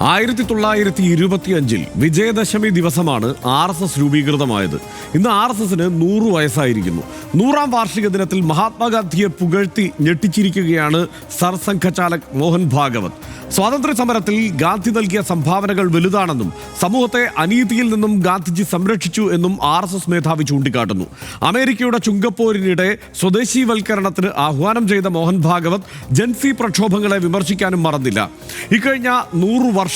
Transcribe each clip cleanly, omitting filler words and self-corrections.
1925 വിജയദശമി ദിവസമാണ് RSS രൂപീകൃതമായത്. ഇന്ന് RSSന് 100 വയസ്സായിരിക്കുന്നു. 100ാം വാർഷിക ദിനത്തിൽ മഹാത്മാഗാന്ധിയെ പുകഴ്ത്തി ഞെട്ടിച്ചിരിക്കുകയാണ് സർസംഘചാലക് മോഹൻ ഭാഗവത്. സ്വാതന്ത്ര്യ സമരത്തിൽ ഗാന്ധി നൽകിയ സംഭാവനകൾ വലുതാണെന്നും സമൂഹത്തെ അനീതിയിൽ നിന്നും ഗാന്ധിജി സംരക്ഷിച്ചു എന്നും RSS മേധാവി ചൂണ്ടിക്കാട്ടുന്നു. അമേരിക്കയുടെ ചുങ്കപ്പോരിനിടെ സ്വദേശീവൽക്കരണത്തിന് ആഹ്വാനം ചെയ്ത മോഹൻ ഭാഗവത് ജൻസി പ്രക്ഷോഭങ്ങളെ വിമർശിക്കാനും മറന്നില്ല. ഇക്കഴിഞ്ഞ 100 വർഷം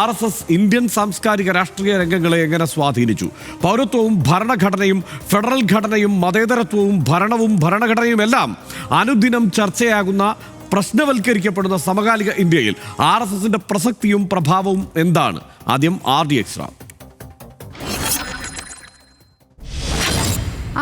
RSS ഇന്ത്യൻ സാംസ്കാരിക രാഷ്ട്രീയ രംഗങ്ങളെ എങ്ങനെ സ്വാധീനിച്ചു? പൗരത്വവും ഭരണഘടനയും ഫെഡറൽ ഘടനയും മതേതരത്വവും ഭരണവും ഭരണഘടനയും എല്ലാം അനുദിനം ചർച്ചയാകുന്ന പ്രശ്നവൽക്കരിക്കപ്പെടുന്ന സമകാലിക ഇന്ത്യയിൽ RSSന്റെ പ്രസക്തിയും പ്രഭാവവും എന്താണ്? ആദ്യം RDX റാം.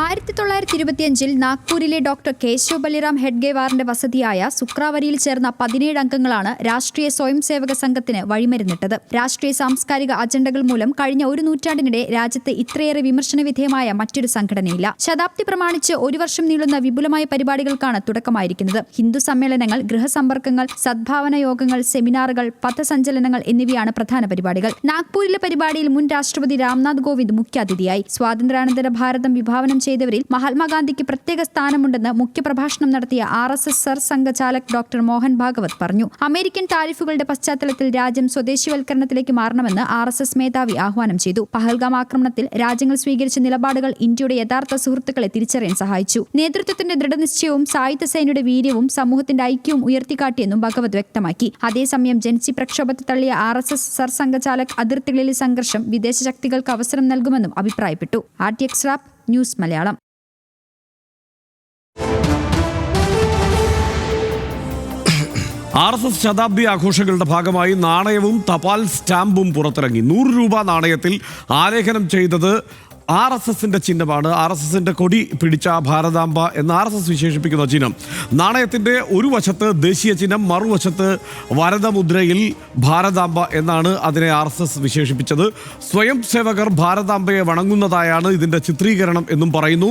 1925 നാഗ്പൂരിലെ ഡോക്ടർ കേശവ് ബലിറാം ഹെഡ്ഗേവാറിന്റെ വസതിയായ സുക്രാവരിയിൽ ചേർന്ന 17 അംഗങ്ങളാണ് രാഷ്ട്രീയ സ്വയംസേവക സംഘത്തിന് വഴിമരുന്നിട്ടത്. രാഷ്ട്രീയ സാംസ്കാരിക അജണ്ടകൾ മൂലം കഴിഞ്ഞ ഒരു നൂറ്റാണ്ടിനിടെ രാജ്യത്ത് ഇത്രയേറെ വിമർശന വിധേയമായ മറ്റൊരു സംഘടനയില്ല. ശതാബ്ദി പ്രമാണിച്ച് 1 വർഷം നീളുന്ന വിപുലമായ പരിപാടികൾക്കാണ് തുടക്കമായിരിക്കുന്നത്. ഹിന്ദു സമ്മേളനങ്ങൾ, ഗൃഹസമ്പർക്കങ്ങൾ, സദ്ഭാവന യോഗങ്ങൾ, സെമിനാറുകൾ, പഥസഞ്ചലനങ്ങൾ എന്നിവയാണ് പ്രധാന പരിപാടികൾ. നാഗ്പൂരിലെ പരിപാടിയിൽ മുൻ രാഷ്ട്രപതി രാംനാഥ് കോവിന്ദ് മുഖ്യാതിഥിയായി. സ്വാതന്ത്ര്യാനന്തര ഭാരതം വിഭാവനം ചെയ്തവരിൽ മഹാത്മാഗാന്ധിക്ക് പ്രത്യേക സ്ഥാനമുണ്ടെന്ന് മുഖ്യപ്രഭാഷണം നടത്തിയ RSS സർസംഘചാലക് ഡോക്ടർ മോഹൻ ഭാഗവത് പറഞ്ഞു. അമേരിക്കൻ താരിഫുകളുടെ പശ്ചാത്തലത്തിൽ രാജ്യം സ്വദേശിവൽക്കരണത്തിലേക്ക് മാറണമെന്ന് RSS മേധാവി ആഹ്വാനം ചെയ്തു. പഹൽഗാം ആക്രമണത്തിൽ രാജ്യങ്ങൾ സ്വീകരിച്ച നിലപാടുകൾ ഇന്ത്യയുടെ യഥാർത്ഥ സുഹൃത്തുക്കളെ തിരിച്ചറിയാൻ സഹായിച്ചു. നേതൃത്വത്തിന്റെ ദൃഢനിശ്ചയവും സായുധ സേനയുടെ വീര്യവും സമൂഹത്തിന്റെ ഐക്യവും ഉയർത്തിക്കാട്ടിയെന്നും ഭാഗവത് വ്യക്തമാക്കി. അതേസമയം ജൻസി പ്രക്ഷോഭത്തെ തള്ളിയ RSS സർസംഘചാലക് അതിർത്തികളിലെ സംഘർഷം വിദേശ ശക്തികൾക്ക് അവസരം നൽകുമെന്നും അഭിപ്രായപ്പെട്ടു. RTX rap news Malayalam. RSS ശതാബ്ദി ആഘോഷങ്ങളുടെ ഭാഗമായി നാണയവും തപാൽ സ്റ്റാമ്പും പുറത്തിറങ്ങി. 100 രൂപ നാണയത്തിൽ ആലേഖനം ചെയ്തത് RSSന്റെ ചിഹ്നമാണ്. RSSന്റെ കൊടി പിടിച്ച ഭാരതാംബ എന്ന് RSS വിശേഷിപ്പിക്കുന്ന ചിഹ്നം. നാണയത്തിൻ്റെ ഒരു വശത്ത് ദേശീയ ചിഹ്നം, മറുവശത്ത് വരദമുദ്രയിൽ ഭാരതാംബ എന്നാണ് അതിനെ RSS വിശേഷിപ്പിച്ചത്. സ്വയം സേവകർ ഭാരതാംബയെ വണങ്ങുന്നതായാണ് ഇതിൻ്റെ ചിത്രീകരണം എന്നും പറയുന്നു.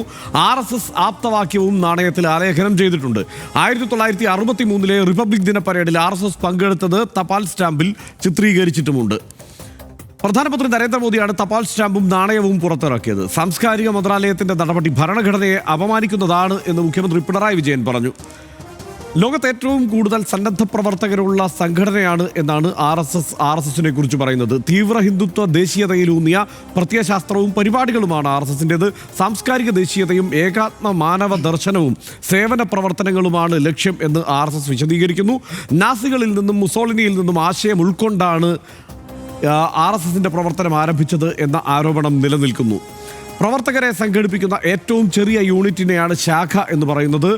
RSS ആപ്തവാക്യവും നാണയത്തിൽ ആലേഖനം ചെയ്തിട്ടുണ്ട്. 1963 റിപ്പബ്ലിക് ദിന പരേഡിൽ RSS പങ്കെടുത്തത് തപാൽ സ്റ്റാമ്പിൽ ചിത്രീകരിച്ചിട്ടുമുണ്ട്. പ്രധാനമന്ത്രി നരേന്ദ്രമോദിയാണ് തപാൽ സ്റ്റാമ്പും നാണയവും പുറത്തിറക്കിയത്. സാംസ്കാരിക മന്ത്രാലയത്തിന്റെ നടപടി ഭരണഘടനയെ അപമാനിക്കുന്നതാണ് എന്ന് മുഖ്യമന്ത്രി പിണറായി വിജയൻ പറഞ്ഞു. ലോകത്ത് ഏറ്റവും കൂടുതൽ സന്നദ്ധ പ്രവർത്തകരുള്ള സംഘടനയാണ് എന്നാണ് RSSനെ കുറിച്ച് പറയുന്നത്. തീവ്ര ഹിന്ദുത്വ ദേശീയതയിലൂന്നിയ പ്രത്യയശാസ്ത്രവും പരിപാടികളുമാണ് RSSൻ്റേത്. സാംസ്കാരിക ദേശീയതയും ഏകാത്മ മാനവ ദർശനവും സേവന പ്രവർത്തനങ്ങളുമാണ് ലക്ഷ്യം എന്ന് RSS വിശദീകരിക്കുന്നു. നാസികളിൽ നിന്നും മുസോളിനിയിൽ നിന്നും ആശയം ഉൾക്കൊണ്ടാണ് RSSന്റെ പ്രവർത്തനം ആരംഭിച്ചത് എന്ന ആരോപണം നിലനിൽക്കുന്നു. പ്രവർത്തകരെ സംഘടിപ്പിക്കുന്ന ഏറ്റവും ചെറിയ യൂണിറ്റിനെയാണ് ശാഖ എന്ന് പറയുന്നത്.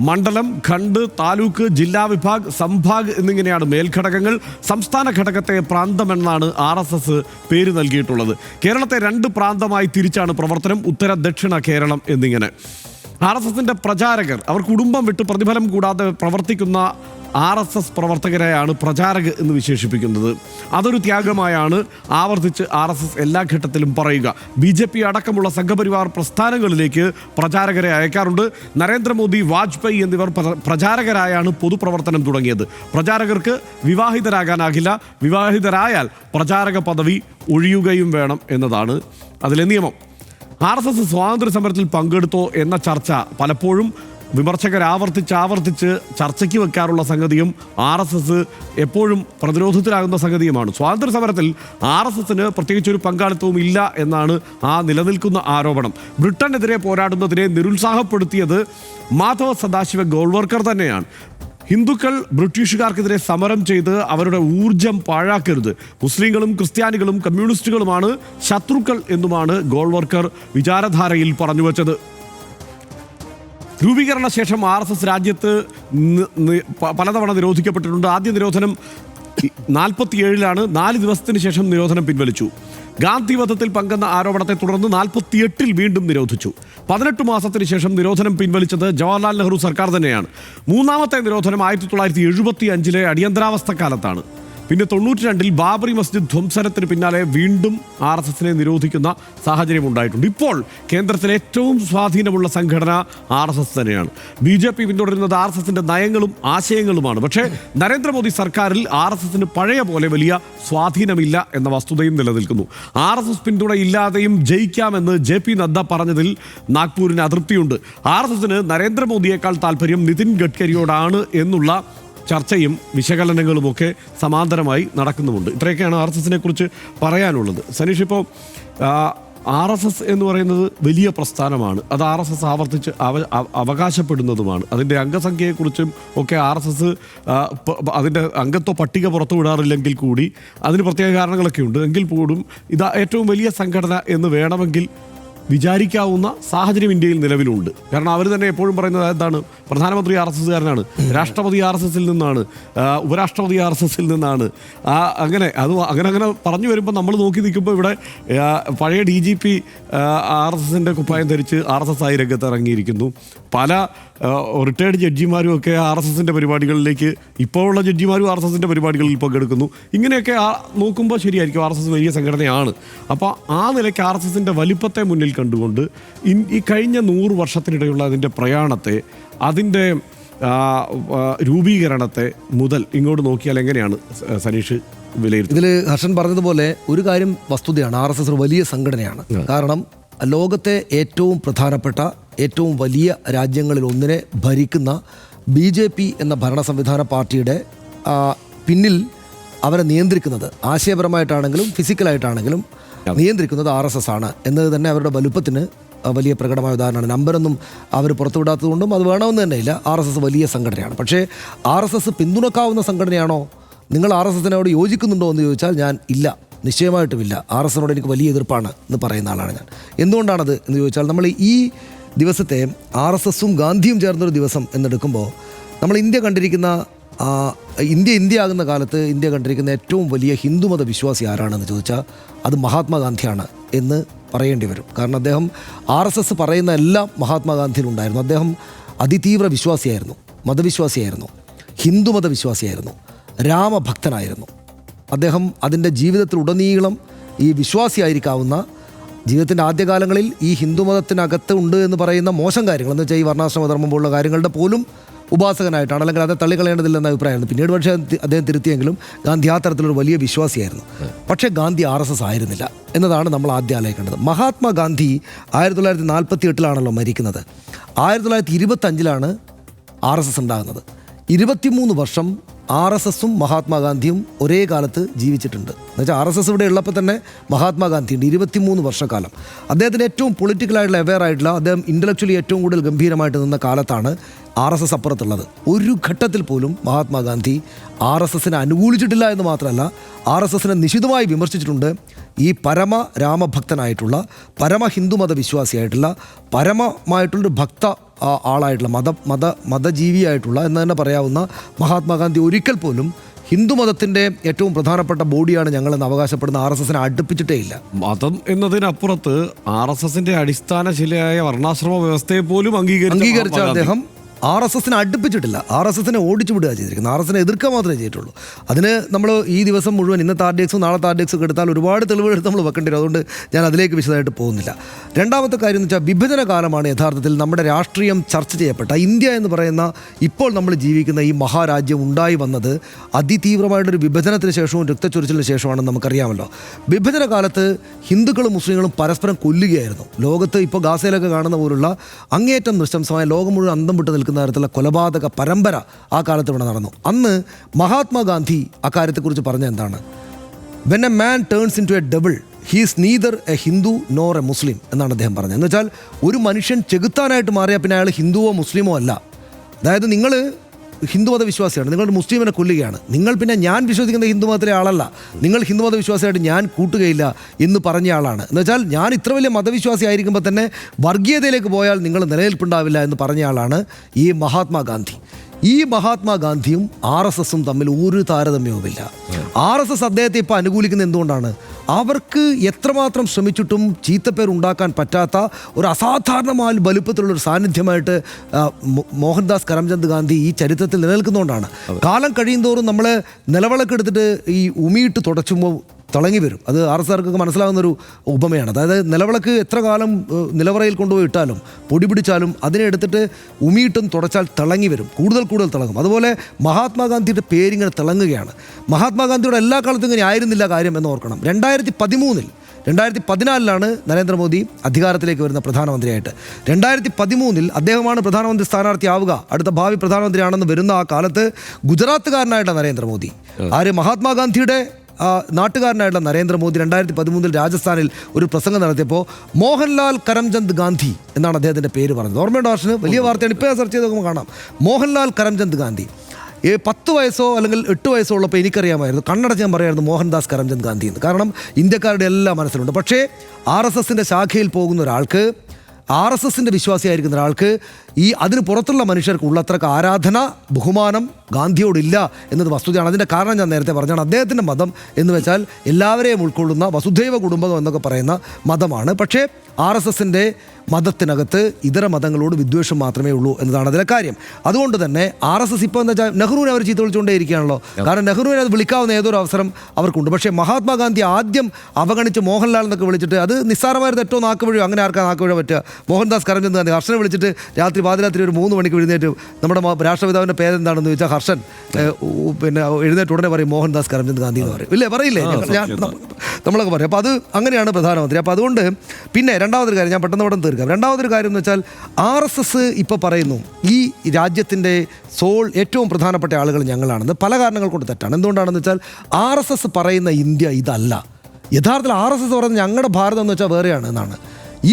മണ്ഡലം, ഖണ്ഡ്, താലൂക്ക്, ജില്ലാ വിഭാഗ്, സംഭാഗ് എന്നിങ്ങനെയാണ് മേൽഘടകങ്ങൾ. സംസ്ഥാന ഘടകത്തെ പ്രാന്തമെന്നാണ് RSS പേര് നൽകിയിട്ടുള്ളത്. കേരളത്തെ 2 പ്രാന്തമായി തിരിച്ചാണ് പ്രവർത്തനം. ഉത്തര, ദക്ഷിണ കേരളം എന്നിങ്ങനെ. RSSന്റെ പ്രചാരകർ, അവർ കുടുംബം വിട്ട് പ്രതിഫലം കൂടാതെ പ്രവർത്തിക്കുന്ന RSS പ്രവർത്തകരെയാണ് പ്രചാരക് എന്ന് വിശേഷിപ്പിക്കുന്നത്. അതൊരു ത്യാഗമായാണ് ആവർത്തിച്ച് RSS എല്ലാ ഘട്ടത്തിലും പറയുക. BJP അടക്കമുള്ള സംഘപരിവാർ പ്രസ്ഥാനങ്ങളിലേക്ക് പ്രചാരകരെ അയക്കാറുണ്ട്. നരേന്ദ്രമോദി, വാജ്പേയി എന്നിവർ പ്രചാരകരായാണ് പൊതുപ്രവർത്തനം തുടങ്ങിയത്. പ്രചാരകർക്ക് വിവാഹിതരാകാനാകില്ല. വിവാഹിതരായാൽ പ്രചാരക പദവി ഒഴിയുകയും വേണം എന്നതാണ് അതിലെ നിയമം. RSS സ്വാതന്ത്ര്യ സമരത്തിൽ പങ്കെടുത്തോ എന്ന ചർച്ച പലപ്പോഴും വിമർശകർ ആവർത്തിച്ച് ചർച്ചയ്ക്ക് വെക്കാറുള്ള സംഗതിയും RSS എപ്പോഴും പ്രതിരോധത്തിലാകുന്ന സംഗതിയുമാണ്. സ്വാതന്ത്ര്യ സമരത്തിൽ RSSന് പ്രത്യേകിച്ചൊരു പങ്കാളിത്തവും ഇല്ല എന്നാണ് ആ നിലനിൽക്കുന്ന ആരോപണം. ബ്രിട്ടനെതിരെ പോരാടുന്നതിനെ നിരുത്സാഹപ്പെടുത്തിയത് മാധവ സദാശിവ ഗോൾവർക്കർ തന്നെയാണ്. ഹിന്ദുക്കൾ ബ്രിട്ടീഷുകാർക്കെതിരെ സമരം ചെയ്ത് അവരുടെ ഊർജം പാഴാക്കരുത്. മുസ്ലിങ്ങളും ക്രിസ്ത്യാനികളും കമ്മ്യൂണിസ്റ്റുകളുമാണ് ശത്രുക്കൾ എന്നുമാണ് ഗോൾവർക്കർ വിചാരധാരയിൽ പറഞ്ഞു വച്ചത്. രൂപീകരണ ശേഷം RSS രാജ്യത്ത് പലതവണ നിരോധിക്കപ്പെട്ടിട്ടുണ്ട്. ആദ്യ നിരോധനം 47-ലാണ്. 4 ദിവസത്തിന് ശേഷം നിരോധനം പിൻവലിച്ചു. ഗാന്ധി വധത്തിൽ പങ്കെന്ന ആരോപണത്തെ തുടർന്ന് 48-ൽ വീണ്ടും നിരോധിച്ചു. 18 മാസത്തിന് ശേഷം നിരോധനം പിൻവലിച്ചത് ജവഹർലാൽ നെഹ്റു സർക്കാർ തന്നെയാണ്. 3ാമത്തെ നിരോധനം 1975-ലെ അടിയന്തരാവസ്ഥ കാലത്താണ്. പിന്നെ 92-ൽ ബാബറി മസ്ജിദ് ധ്വംസനത്തിന് പിന്നാലെ വീണ്ടും RSSനെ നിരോധിക്കുന്ന സാഹചര്യം ഉണ്ടായിട്ടുണ്ട്. ഇപ്പോൾ കേന്ദ്രത്തിലെ ഏറ്റവും സ്വാധീനമുള്ള സംഘടന RSS തന്നെയാണ്. BJP പിന്തുടരുന്നത് RSSന്റെ നയങ്ങളും ആശയങ്ങളുമാണ്. പക്ഷേ നരേന്ദ്രമോദി സർക്കാരിൽ RSSന് പഴയ പോലെ വലിയ സ്വാധീനമില്ല എന്ന വസ്തുതയും നിലനിൽക്കുന്നു. RSS പിന്തുണയില്ലാതെയും ജയിക്കാമെന്ന് JP നദ്ദ പറഞ്ഞതിൽ നാഗ്പൂരിന് അതൃപ്തിയുണ്ട്. RSSന് നരേന്ദ്രമോദിയേക്കാൾ താല്പര്യം നിതിൻ ഗഡ്കരിയോടാണ് എന്നുള്ള ചർച്ചയും വിശകലനങ്ങളുമൊക്കെ സമാന്തരമായി നടക്കുന്നുമുണ്ട്. ഇത്രയൊക്കെയാണ് RSSനെ കുറിച്ച് പറയാനുള്ളത്. സനീഷ്, ഇപ്പോൾ RSS എന്ന് പറയുന്നത് വലിയ പ്രസ്ഥാനമാണ്. അത് RSS ആവർത്തിച്ച് അവകാശപ്പെടുന്നതുമാണ്. അതിൻ്റെ അംഗസംഖ്യയെക്കുറിച്ചും ഒക്കെ RSS അതിൻ്റെ അംഗത്വ പട്ടിക പുറത്തു വിടാറില്ലെങ്കിൽ കൂടി അതിന് പ്രത്യേക കാരണങ്ങളൊക്കെ ഉണ്ട്. എങ്കിൽ പോലും ഇത് ഏറ്റവും വലിയ സംഘടന എന്ന് വേണമെങ്കിൽ വിചാരിക്കാവുന്ന സാഹചര്യം ഇന്ത്യയിൽ നിലവിലുണ്ട്. കാരണം അവർ തന്നെ എപ്പോഴും പറയുന്നത് എന്താണ്, പ്രധാനമന്ത്രി RSSകാരനാണ്, രാഷ്ട്രപതി RSSൽ നിന്നാണ്, ഉപരാഷ്ട്രപതി RSSൽ നിന്നാണ്. അങ്ങനെ അങ്ങനെ പറഞ്ഞു വരുമ്പോൾ നമ്മൾ നോക്കി നിൽക്കുമ്പോൾ ഇവിടെ പഴയ DGP RSSൻ്റെ കുപ്പായം ധരിച്ച് RSS ആയി രംഗത്ത് ഇറങ്ങിയിരിക്കുന്നു. പല റിട്ടയർഡ് ജഡ്ജിമാരും ഒക്കെ RSSൻ്റെ പരിപാടികളിലേക്ക്, ഇപ്പോഴുള്ള ജഡ്ജിമാരും RSSൻ്റെ പരിപാടികളിൽ പങ്കെടുക്കുന്നു. ഇങ്ങനെയൊക്കെ നോക്കുമ്പോൾ ശരിയായിരിക്കും, RSS വലിയ സംഘടനയാണ്. അപ്പോൾ ആ നിലയ്ക്ക് RSSൻ്റെ വലിപ്പത്തെ മുന്നിൽ കണ്ടുകൊണ്ട് ഈ കഴിഞ്ഞ 100 വർഷത്തിനിടെയുള്ള അതിൻ്റെ പ്രയാണത്തെ, അതിൻ്റെ രൂപീകരണത്തെ മുതൽ ഇങ്ങോട്ട് നോക്കിയാൽ എങ്ങനെയാണ് സനീഷ് വിലയിരുത്തുന്നത്? ഇതിൽ ഹർഷൻ പറഞ്ഞതുപോലെ ഒരു കാര്യം വസ്തുതയാണ്, RSS ഒരു വലിയ സംഘടനയാണ്. കാരണം ലോകത്തെ ഏറ്റവും പ്രധാനപ്പെട്ട ഏറ്റവും വലിയ രാജ്യങ്ങളിൽ ഒന്നിനെ ഭരിക്കുന്ന BJP എന്ന ഭരണ സംവിധാന പാർട്ടിയുടെ പിന്നിൽ അവരെ നിയന്ത്രിക്കുന്നത്, ആശയപരമായിട്ടാണെങ്കിലും ഫിസിക്കലായിട്ടാണെങ്കിലും നിയന്ത്രിക്കുന്നത് RSS ആണ് എന്നത് തന്നെ അവരുടെ വലുപ്പത്തിന് വലിയ പ്രകടമായ ഉദാഹരണമാണ്. നമ്പരൊന്നും അവർ പുറത്തുവിടാത്തതുകൊണ്ടും അത് വേണമെന്ന് തന്നെ ഇല്ല. RSS വലിയ സംഘടനയാണ്. പക്ഷേ RSS പിന്തുണക്കാവുന്ന സംഘടനയാണോ? നിങ്ങൾ RSSനോട് യോജിക്കുന്നുണ്ടോ എന്ന് ചോദിച്ചാൽ ഞാൻ ഇല്ല, നിശ്ചയമായിട്ടുമില്ല. RSSനോട് എനിക്ക് വലിയ എതിർപ്പാണ് എന്ന് പറയുന്ന ആളാണ് ഞാൻ. എന്തുകൊണ്ടാണത് എന്ന് ചോദിച്ചാൽ, നമ്മൾ ഈ ദിവസത്തെ RSSും ഗാന്ധിയും ചേർന്നൊരു ദിവസം എന്നെടുക്കുമ്പോൾ നമ്മൾ ഇന്ത്യ ആകുന്ന കാലത്ത് ഇന്ത്യ കണ്ടിരിക്കുന്ന ഏറ്റവും വലിയ ഹിന്ദുമത വിശ്വാസി ആരാണെന്ന് ചോദിച്ചാൽ അത് മഹാത്മാഗാന്ധിയാണ് എന്ന് പറയേണ്ടി വരും. കാരണം അദ്ദേഹം RSS പറയുന്ന എല്ലാം മഹാത്മാഗാന്ധിയിലുണ്ടായിരുന്നു. അദ്ദേഹം അതിതീവ്ര വിശ്വാസിയായിരുന്നു, മതവിശ്വാസിയായിരുന്നു, ഹിന്ദുമത വിശ്വാസിയായിരുന്നു, രാമഭക്തനായിരുന്നു. അദ്ദേഹം അതിൻ്റെ ജീവിതത്തിലുടനീളം ഈ വിശ്വാസിയായിരിക്കാവുന്ന, ജീവിതത്തിൻ്റെ ആദ്യകാലങ്ങളിൽ ഈ ഹിന്ദുമതത്തിനകത്ത് ഉണ്ട് എന്ന് പറയുന്ന മോശം കാര്യങ്ങൾ എന്ന് വെച്ചാൽ ഈ വർണ്ണാശ്രമധർമ്മം പോലുള്ള കാര്യങ്ങളുടെ പോലും ഉപാസകനായിട്ടാണ്, അല്ലെങ്കിൽ അത് തള്ളിക്കളയേണ്ടതില്ലെന്ന അഭിപ്രായമാണ്. പിന്നീട് പക്ഷേ അദ്ദേഹം തിരുത്തിയെങ്കിലും ഗാന്ധി ആ തരത്തിലൊരു വലിയ വിശ്വാസിയായിരുന്നു. പക്ഷേ ഗാന്ധി RSS ആയിരുന്നില്ല എന്നതാണ് നമ്മൾ ആദ്യം ആലോചിക്കേണ്ടത്. മഹാത്മാഗാന്ധി 1948 മരിക്കുന്നത്. 1925 RSS ഉണ്ടാകുന്നത്. 23 വർഷം RSSും മഹാത്മാഗാന്ധിയും ഒരേ കാലത്ത് ജീവിച്ചിട്ടുണ്ട്. എന്നുവെച്ചാൽ RSS ഇവിടെ ഉള്ളപ്പോൾ തന്നെ മഹാത്മാഗാന്ധിയുണ്ട്. 23 വർഷക്കാലം അദ്ദേഹത്തിൻ്റെ ഏറ്റവും പൊളിറ്റിക്കലായിട്ടുള്ള അവെയർ ആയിട്ടുള്ള, അദ്ദേഹം ഇൻ്റലക്ച്വലി ഏറ്റവും കൂടുതൽ ഗംഭീരമായിട്ട് നിന്ന കാലത്താണ് RSS അപ്പുറത്തുള്ളത്. ഒരു ഘട്ടത്തിൽ പോലും മഹാത്മാഗാന്ധി RSSനെ അനുകൂലിച്ചിട്ടില്ല എന്ന് മാത്രമല്ല, RSSനെ നിശിതമായി വിമർശിച്ചിട്ടുണ്ട്. ഈ പരമ രാമഭക്തനായിട്ടുള്ള, പരമ ഹിന്ദുമത വിശ്വാസിയായിട്ടുള്ള, പരമമായിട്ടുള്ളൊരു ഭക്ത ആളായിട്ടുള്ള, മതജീവിയായിട്ടുള്ള എന്ന് തന്നെ പറയാവുന്ന മഹാത്മാഗാന്ധി ഒരിക്കൽ പോലും ഹിന്ദുമതത്തിൻ്റെ ഏറ്റവും പ്രധാനപ്പെട്ട ബോഡിയാണ് ഞങ്ങളെന്ന് അവകാശപ്പെടുന്ന RSSനെ അടുപ്പിച്ചിട്ടേ ഇല്ല. മതം എന്നതിനപ്പുറത്ത് RSSന്റെ അടിസ്ഥാന ശിലയായ വർണ്ണാശ്രമ വ്യവസ്ഥയെ പോലും അംഗീകരിച്ച അദ്ദേഹം RSSനെ അടുപ്പിച്ചിട്ടില്ല. RSSനെ ഓടിച്ചു വിടുക ചെയ്തിരിക്കുന്നത്. RSSനെ എതിർക്കുക മാത്രമേ ചെയ്തിട്ടുള്ളൂ. അതിന് നമ്മൾ ഈ ദിവസം മുഴുവൻ, ഇന്നത്തെ RDX നാളത്തെ RDX ഒക്കെ എടുത്താൽ ഒരുപാട് തെളിവുകൾ എടുത്ത് നമ്മൾ വെക്കേണ്ടി വരും. അതുകൊണ്ട് ഞാൻ അതിലേക്ക് വിശദമായിട്ട് പോകുന്നില്ല. രണ്ടാമത്തെ കാര്യം എന്ന് വെച്ചാൽ, വിഭജന കാലമാണ് യഥാർത്ഥത്തിൽ നമ്മുടെ രാഷ്ട്രീയം ചർച്ച ചെയ്യപ്പെട്ട ഇന്ത്യ എന്ന് പറയുന്ന ഇപ്പോൾ നമ്മൾ ജീവിക്കുന്ന ഈ മഹാരാജ്യം ഉണ്ടായി വന്നത് അതിതീവ്രമായിട്ടൊരു വിഭജനത്തിന് ശേഷവും രക്തച്ചൊരിച്ചിലിന് ശേഷമാണെന്ന് നമുക്കറിയാമല്ലോ. വിഭജന കാലത്ത് ഹിന്ദുക്കളും മുസ്ലിങ്ങളും പരസ്പരം കൊല്ലുകയായിരുന്നു. ലോകത്ത് ഇപ്പോൾ ഗാസയിലൊക്കെ കാണുന്ന പോലുള്ള അങ്ങേയറ്റം നൃശംസമായ, ലോകം മുഴുവൻ അന്തം വിട്ട് നിൽക്കുന്ന തരത്തിലുള്ള കൊലപാതക പരമ്പര ആ കാലത്ത് ഇവിടെ നടന്നു. അന്ന് മഹാത്മാഗാന്ധി അക്കാര്യത്തെക്കുറിച്ച് പറഞ്ഞ എന്താണ്? When a man turns into a double, he is neither a Hindu nor a Muslim എന്നാണ് അദ്ദേഹം പറഞ്ഞത്. എന്ന് വെച്ചാൽ ഒരു മനുഷ്യൻ ചെകുത്താനായിട്ട് മാറിയാൽ പിന്നെ അയാൾ ഹിന്ദുവോ മുസ്ലിമോ അല്ല. അതായത് നിങ്ങൾ ഹിന്ദുമത വിശ്വാസിയാണ്, നിങ്ങളുടെ മുസ്ലിമിനെ കൊല്ലുകയാണ്, നിങ്ങൾ പിന്നെ ഞാൻ വിശ്വസിക്കുന്ന ഹിന്ദുമതത്തിലെ ആളല്ല, നിങ്ങൾ ഹിന്ദുമത വിശ്വാസിയായിട്ട് ഞാൻ കൂട്ടുകയില്ല എന്ന് പറഞ്ഞ ആളാണ്. എന്ന് വെച്ചാൽ ഞാൻ ഇത്ര വലിയ മതവിശ്വാസി ആയിരിക്കുമ്പോൾ തന്നെ വർഗീയതയിലേക്ക് പോയാൽ നിങ്ങൾ നിലനിൽപ്പുണ്ടാവില്ല എന്ന് പറഞ്ഞ ആളാണ് ഈ മഹാത്മാഗാന്ധി. ഈ മഹാത്മാഗാന്ധിയും RSSും തമ്മിൽ ഒരു താരതമ്യവുമില്ല. RSS അദ്ദേഹത്തെ ഇപ്പോൾ അനുകൂലിക്കുന്നത് എന്തുകൊണ്ടാണ്? അവർക്ക് എത്രമാത്രം ശ്രമിച്ചിട്ടും ചീത്തപ്പേർ ഉണ്ടാക്കാൻ പറ്റാത്ത ഒരു അസാധാരണമായ വലുപ്പത്തിലുള്ളൊരു സാന്നിധ്യമായിട്ട് മോഹൻദാസ് കരംചന്ദ് ഗാന്ധി ഈ ചരിത്രത്തിൽ നിലനിൽക്കുന്നതുകൊണ്ടാണ്. കാലം കഴിയുന്തോറും നമ്മൾ നിലവിളക്കെടുത്തിട്ട് ഈ ഉമിയിട്ട് തുടച്ചുമ്പോൾ തിളങ്ങി വരും. അത് ആർഎസ്കാർക്ക് മനസ്സിലാകുന്നൊരു ഉപമയാണ്. അതായത് നിലവിളക്ക് എത്ര കാലം നിലവറയിൽ കൊണ്ടുപോയി ഇട്ടാലും പൊടി പിടിച്ചാലും അതിനെ എടുത്തിട്ട് ഉമിയിട്ടും തുടച്ചാൽ തിളങ്ങി വരും, കൂടുതൽ തിളങ്ങും. അതുപോലെ മഹാത്മാഗാന്ധിയുടെ പേരിങ്ങനെ തിളങ്ങുകയാണ്. മഹാത്മാഗാന്ധിയുടെ എല്ലാ കാലത്തും ഇങ്ങനെ ആയിരുന്നില്ല കാര്യം എന്ന് ഓർക്കണം. 2014 നരേന്ദ്രമോദി അധികാരത്തിലേക്ക് വരുന്ന പ്രധാനമന്ത്രിയായിട്ട്. 2013 അദ്ദേഹമാണ് പ്രധാനമന്ത്രി സ്ഥാനാർത്ഥിയാവുക, അടുത്ത ഭാവി പ്രധാനമന്ത്രിയാണെന്ന് വരുന്ന ആ കാലത്ത് ഗുജറാത്തുകാരനായിട്ടാണ് നരേന്ദ്രമോദി. മഹാത്മാഗാന്ധിയുടെ നാട്ടുകാരനായിട്ടുള്ള നരേന്ദ്രമോദി 2013 രാജസ്ഥാനിൽ ഒരു പ്രസംഗം നടത്തിയപ്പോൾ മോഹൻലാൽ കരംചന്ദ് ഗാന്ധി എന്നാണ് അദ്ദേഹത്തിൻ്റെ പേര് പറഞ്ഞത്. ഓർമ്മയുണ്ട് ആർഷിന്? വലിയ വാർത്തയാണ്. ഇപ്പോൾ സെർച്ച് ചെയ്ത് നോക്കുമ്പോൾ കാണാം. മോഹൻലാൽ കരംചന്ദ് ഗാന്ധി. 10 വയസ്സോ അല്ലെങ്കിൽ 8 വയസ്സോ ഉള്ളപ്പോൾ എനിക്കറിയാമായിരുന്നു, കണ്ണടച്ച് ഞാൻ പറയായിരുന്നു മോഹൻദാസ് കരംചന്ദ് ഗാന്ധി എന്ന്. കാരണം ഇന്ത്യക്കാരുടെ എല്ലാ മനസ്സിലുണ്ട്. പക്ഷേ RSSൻ്റെ ശാഖയിൽ പോകുന്ന ഒരാൾക്ക്, RSSൻ്റെ വിശ്വാസിയായിരിക്കുന്ന ഒരാൾക്ക് അതിന് പുറത്തുള്ള മനുഷ്യർക്ക് ഉള്ളത്രക്ക് ആരാധന, ബഹുമാനം ഗാന്ധിയോടില്ല എന്നത് വസ്തുതയാണ്. അതിൻ്റെ കാരണം ഞാൻ നേരത്തെ പറഞ്ഞാണ്. അദ്ദേഹത്തിൻ്റെ മതം എന്ന് വെച്ചാൽ എല്ലാവരെയും ഉൾക്കൊള്ളുന്ന വസുധൈവ കുടുംബം എന്നൊക്കെ പറയുന്ന മതമാണ്. പക്ഷേ RSSൻ്റെ മതത്തിനകത്ത് ഇതര മതങ്ങളോട് വിദ്വേഷം മാത്രമേ ഉള്ളൂ എന്നതാണ് അതിലെ കാര്യം. അതുകൊണ്ട് തന്നെ RSS ഇപ്പോൾ എന്ന് വെച്ചാൽ നെഹ്റുവിനെ അവർ ചീത്ത വിളിച്ചുകൊണ്ടേ ഇരിക്കുകയാണല്ലോ. കാരണം നെഹ്റുവിനെ അത് വിളിക്കാവുന്ന ഏതൊരു അവസരം അവർക്കുണ്ട്. പക്ഷേ മഹാത്മാഗാന്ധി ആദ്യം അവഗണിച്ച് മോഹൻലാൽ എന്നൊക്കെ വിളിച്ചിട്ട് അത് നിസ്സാരമായ തെറ്റോ നാക്കുവഴിയോ അങ്ങനെ ആർക്കാ നാക്കുവഴോ പറ്റുക. മോഹൻദാസ് കരംചന്ദ് ഗാന്ധി ഹർഷനെ വിളിച്ചിട്ട് പാതിരാത്രി ഒരു 3 മണിക്ക് എഴുന്നേറ്റ് നമ്മുടെ രാഷ്ട്രപിതാവിൻ്റെ പേരെന്താണെന്ന് ചോദിച്ചാൽ ഹർഷൻ പിന്നെ എഴുന്നേറ്റ് ഉടനെ പറയും മോഹൻദാസ് കരംചന്ദ് ഗാന്ധി എന്ന് പറയും. ഇല്ലേ? പറയില്ലേ? നമ്മളൊക്കെ പറയും. അപ്പോൾ അത് അങ്ങനെയാണ് പ്രധാനമന്ത്രി. അപ്പോൾ അതുകൊണ്ട് പിന്നെ രണ്ടാമതൊരു കാര്യം ഞാൻ പെട്ടെന്ന് തീർക്കാം. രണ്ടാമതൊരു കാര്യം എന്ന് വെച്ചാൽ RSS ഇപ്പോൾ പറയുന്നു ഈ രാജ്യത്തിൻ്റെ ഏറ്റവും പ്രധാനപ്പെട്ട ആളുകൾ ഞങ്ങളാണെന്ന്. പല കാരണങ്ങൾ കൊണ്ട് തെറ്റാണ്. എന്തുകൊണ്ടാണെന്ന് വെച്ചാൽ RSS പറയുന്ന ഇന്ത്യ ഇതല്ല. യഥാർത്ഥത്തിൽ RSS പറയുന്നത് ഞങ്ങളുടെ ഭാരതം എന്ന് വെച്ചാൽ വേറെയാണ് എന്നാണ്.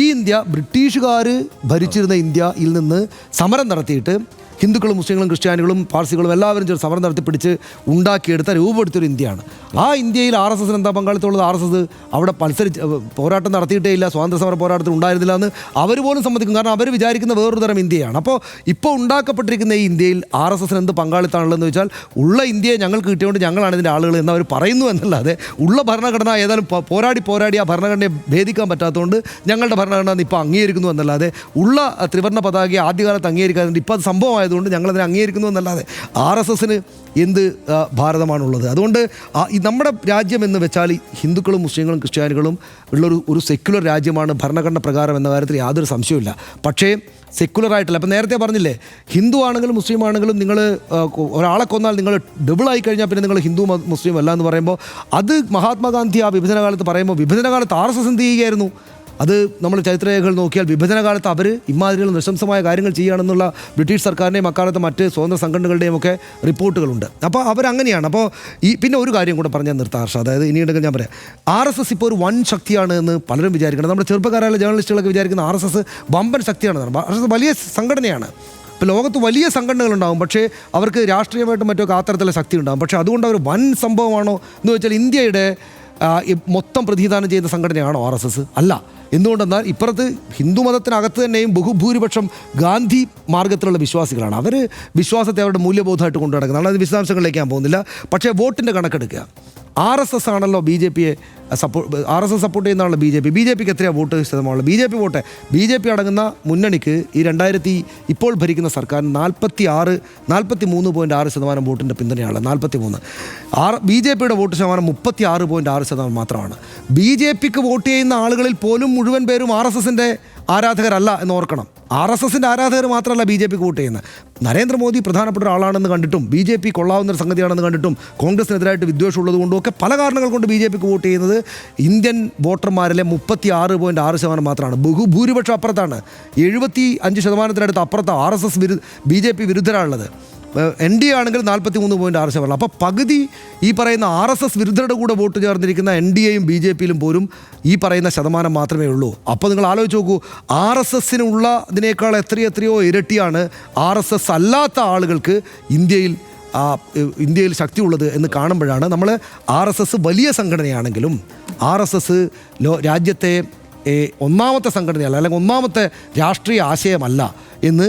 ഈ ഇന്ത്യ ബ്രിട്ടീഷുകാർ ഭരിച്ചിരുന്ന ഇന്ത്യയിൽ നിന്ന് സമരം നടത്തിയിട്ട് ഹിന്ദുക്കളും മുസ്ലിങ്ങളും ക്രിസ്ത്യാനികളും പാർസികളും എല്ലാവരും ചേർന്ന് സമരം നടത്തി പിടിച്ച് ഉണ്ടാക്കിയെടുത്ത രൂപപ്പെടുത്തിയൊരു ഇന്ത്യയാണ്. ആ ഇന്ത്യയിൽ RSSന് എന്താ പങ്കാളിത്തമുള്ളത്? RSS അവിടെ പോരാട്ടം നടത്തിയിട്ടേ ഇല്ല, സ്വാതന്ത്ര്യ സമര പോരാട്ടത്തിൽ ഉണ്ടായിരുന്നില്ല എന്ന് അവർ പോലും സമ്മതിക്കും. കാരണം അവർ വിചാരിക്കുന്ന വേറൊരു തരം ഇന്ത്യയാണ്. അപ്പോൾ ഇപ്പോൾ ഉണ്ടാക്കപ്പെട്ടിരിക്കുന്ന ഈ ഇന്ത്യയിൽ RSSന് എന്ത് പങ്കാളിത്തമാണുള്ളതെന്ന് വെച്ചാൽ ഉള്ള ഇന്ത്യയെ ഞങ്ങൾക്ക് കിട്ടിയതുകൊണ്ട് ഞങ്ങളാണ് ഇതിൻ്റെ ആളുകൾ എന്ന് അവർ പറയുന്നു എന്നല്ലാതെ ഉള്ള ഭരണഘടന ഏതായാലും പോരാടി ആ ഭരണഘടനയെ ഭേദിക്കാൻ പറ്റാത്തതുകൊണ്ട് ഞങ്ങളുടെ ഭരണഘടന ഇപ്പോൾ അംഗീകരിക്കുന്നു എന്നല്ലാതെ ഉള്ള ത്രിവർണ്ണ പതാകയെ ആദ്യകാലത്ത് അംഗീകരിക്കാറുണ്ട്, ഇപ്പോൾ അത് സംഭവമായതുകൊണ്ട് ഞങ്ങളതിനെ അംഗീകരിക്കുന്നു എന്നല്ലാതെ RSSന് എന്ത് ഭാരതമാണുള്ളത്? അതുകൊണ്ട് നമ്മുടെ രാജ്യം എന്ന് വെച്ചാൽ ഹിന്ദുക്കളും മുസ്ലിങ്ങളും ക്രിസ്ത്യാനികളും ഉള്ളൊരു സെക്യുലർ രാജ്യമാണ് ഭരണഘടന പ്രകാരം എന്ന കാര്യത്തിൽ യാതൊരു സംശയവുമില്ല. പക്ഷേ സെക്യുലറായിട്ടല്ല. അപ്പം നേരത്തെ പറഞ്ഞില്ലേ, ഹിന്ദു ആണെങ്കിലും മുസ്ലിം ആണെങ്കിലും നിങ്ങൾ ഒരാളെ കൊന്നാൽ നിങ്ങൾ ഡബിളായി കഴിഞ്ഞാൽ പിന്നെ നിങ്ങൾ ഹിന്ദു മുസ്ലിം അല്ല എന്ന് പറയുമ്പോൾ അത് മഹാത്മാഗാന്ധി ആ വിഭജന കാലത്ത് പറയുമ്പോൾ വിഭജന കാലത്ത് RSS എന്ത് ചെയ്യുകയായിരുന്നു? അത് നമ്മൾ ചരിത്രരേഖകൾ നോക്കിയാൽ വിഭജന കാലത്ത് അവർ ഇമാതിരിയുള്ള നൃശംസമായ കാര്യങ്ങൾ ചെയ്യുകയാണെന്നുള്ള ബ്രിട്ടീഷ് സർക്കാരിൻ്റെയും അക്കാലത്ത് മറ്റ് സ്വതന്ത്ര സംഘടനകളുടെയും ഒക്കെ റിപ്പോർട്ടുകളുണ്ട്. അപ്പോൾ അവരങ്ങനെയാണ്. അപ്പോൾ പിന്നെ ഒരു കാര്യം കൂടെ പറഞ്ഞാൽ നിർത്താം ഹർഷ. അതായത് ഇനിയുണ്ടെങ്കിൽ ഞാൻ പറയാം, RSS ഇപ്പോൾ ഒരു വൻ ശക്തിയാണ് എന്ന് പലരും വിചാരിക്കണം. നമ്മുടെ ചെറുപ്പക്കാരായ ജേർണലിസ്റ്റുകളൊക്കെ വിചാരിക്കുന്ന RSS വമ്പൻ ശക്തിയാണെന്നാണ്. RSS വലിയ സംഘടനയാണ്. ഇപ്പോൾ ലോകത്ത് വലിയ സംഘടനകളുണ്ടാകും, പക്ഷേ അവർക്ക് രാഷ്ട്രീയമായിട്ടും മറ്റൊക്കെ ആ തരത്തിലുള്ള ശക്തി ഉണ്ടാകും. പക്ഷേ അതുകൊണ്ട് അവർ വൻ സംഭവമാണോ എന്ന് വെച്ചാൽ ഇന്ത്യയുടെ മൊത്തം പ്രതിനിധാനം ചെയ്യുന്ന സംഘടനയാണോ RSS? അല്ല. എന്തുകൊണ്ടെന്നാൽ ഇപ്പുറത്ത് ഹിന്ദുമതത്തിനകത്ത് തന്നെയും ബഹുഭൂരിപക്ഷം ഗാന്ധി മാർഗത്തിലുള്ള വിശ്വാസികളാണ്. അവർ വിശ്വാസത്തെ അവരുടെ മൂല്യബോധമായിട്ട് കൊണ്ടു നടക്കുന്നത്. അത് വിശദാംശങ്ങളിലേക്ക് ഞാൻ പോകുന്നില്ല. പക്ഷേ വോട്ടിൻ്റെ കണക്കെടുക്കുക, RSS ആണല്ലോ RSS സപ്പോർട്ട് ചെയ്യുന്നതാണല്ലോ ബി ജെ പിക്ക് എത്രയാണ് വോട്ട് ശതമാനമുള്ളത്? ബി ജെ പി അടങ്ങുന്ന മുന്നണിക്ക് ഈ ഇപ്പോൾ ഭരിക്കുന്ന സർക്കാരിന് 43.6% വോട്ടിൻ്റെ പിന്തുണയാണ്. 43. ബി ജെ പിയുടെ വോട്ട് ശതമാനം 36.6% മാത്രമാണ്. ബി ജെ പിക്ക് വോട്ട് ചെയ്യുന്ന ആളുകളിൽ പോലും മുഴുവൻ പേരും RSSൻ്റെ ആരാധകരല്ല എന്ന് ഓർക്കണം. RSSൻ്റെ ആരാധകർ മാത്രമല്ല ബി ജെ പിക്ക് വോട്ട് ചെയ്യുന്നത്. നരേന്ദ്രമോദി പ്രധാനപ്പെട്ട ഒരാളാണെന്ന് കണ്ടിട്ടും ബി ജെ പി കൊള്ളാവുന്നൊരു സംഗതിയാണെന്ന് കണ്ടിട്ടും കോൺഗ്രസിനെതിരായിട്ട് വിദ്വേഷം ഉള്ളത് കൊണ്ടും ഒക്കെ പല കാരണങ്ങൾ കൊണ്ട് ബി ജെ പിക്ക് വോട്ട് ചെയ്യുന്നത് ഇന്ത്യൻ വോട്ടർമാരിലെ 36.6% മാത്രമാണ്. ബഹുഭൂരിപക്ഷം അപ്പുറത്താണ്. 75% അപ്പുറത്താണ് RSS ബി ജെ പി വിരുദ്ധരാണുള്ളത്. NDA ആണെങ്കിൽ 43.6%. അപ്പോൾ പകുതി ഈ പറയുന്ന RSS വിരുദ്ധരുടെ കൂടെ വോട്ട് ചേർന്നിരിക്കുന്ന NDAയും ബി ജെ പിയിലും പോലും ഈ പറയുന്ന ശതമാനം മാത്രമേ ഉള്ളൂ. അപ്പോൾ നിങ്ങൾ ആലോചിച്ച് നോക്കൂ, RSSനുള്ള ഇതിനേക്കാൾ എത്രയോ ഇരട്ടിയാണ് RSS അല്ലാത്ത ആളുകൾക്ക് ഇന്ത്യയിൽ ശക്തിയുള്ളത് എന്ന് കാണുമ്പോഴാണ് നമ്മൾ RSS വലിയ സംഘടനയാണെങ്കിലും RSS രാജ്യത്തെ ഒന്നാമത്തെ സംഘടനയല്ല, അല്ലെങ്കിൽ ഒന്നാമത്തെ രാഷ്ട്രീയ ആശയമല്ല എന്ന്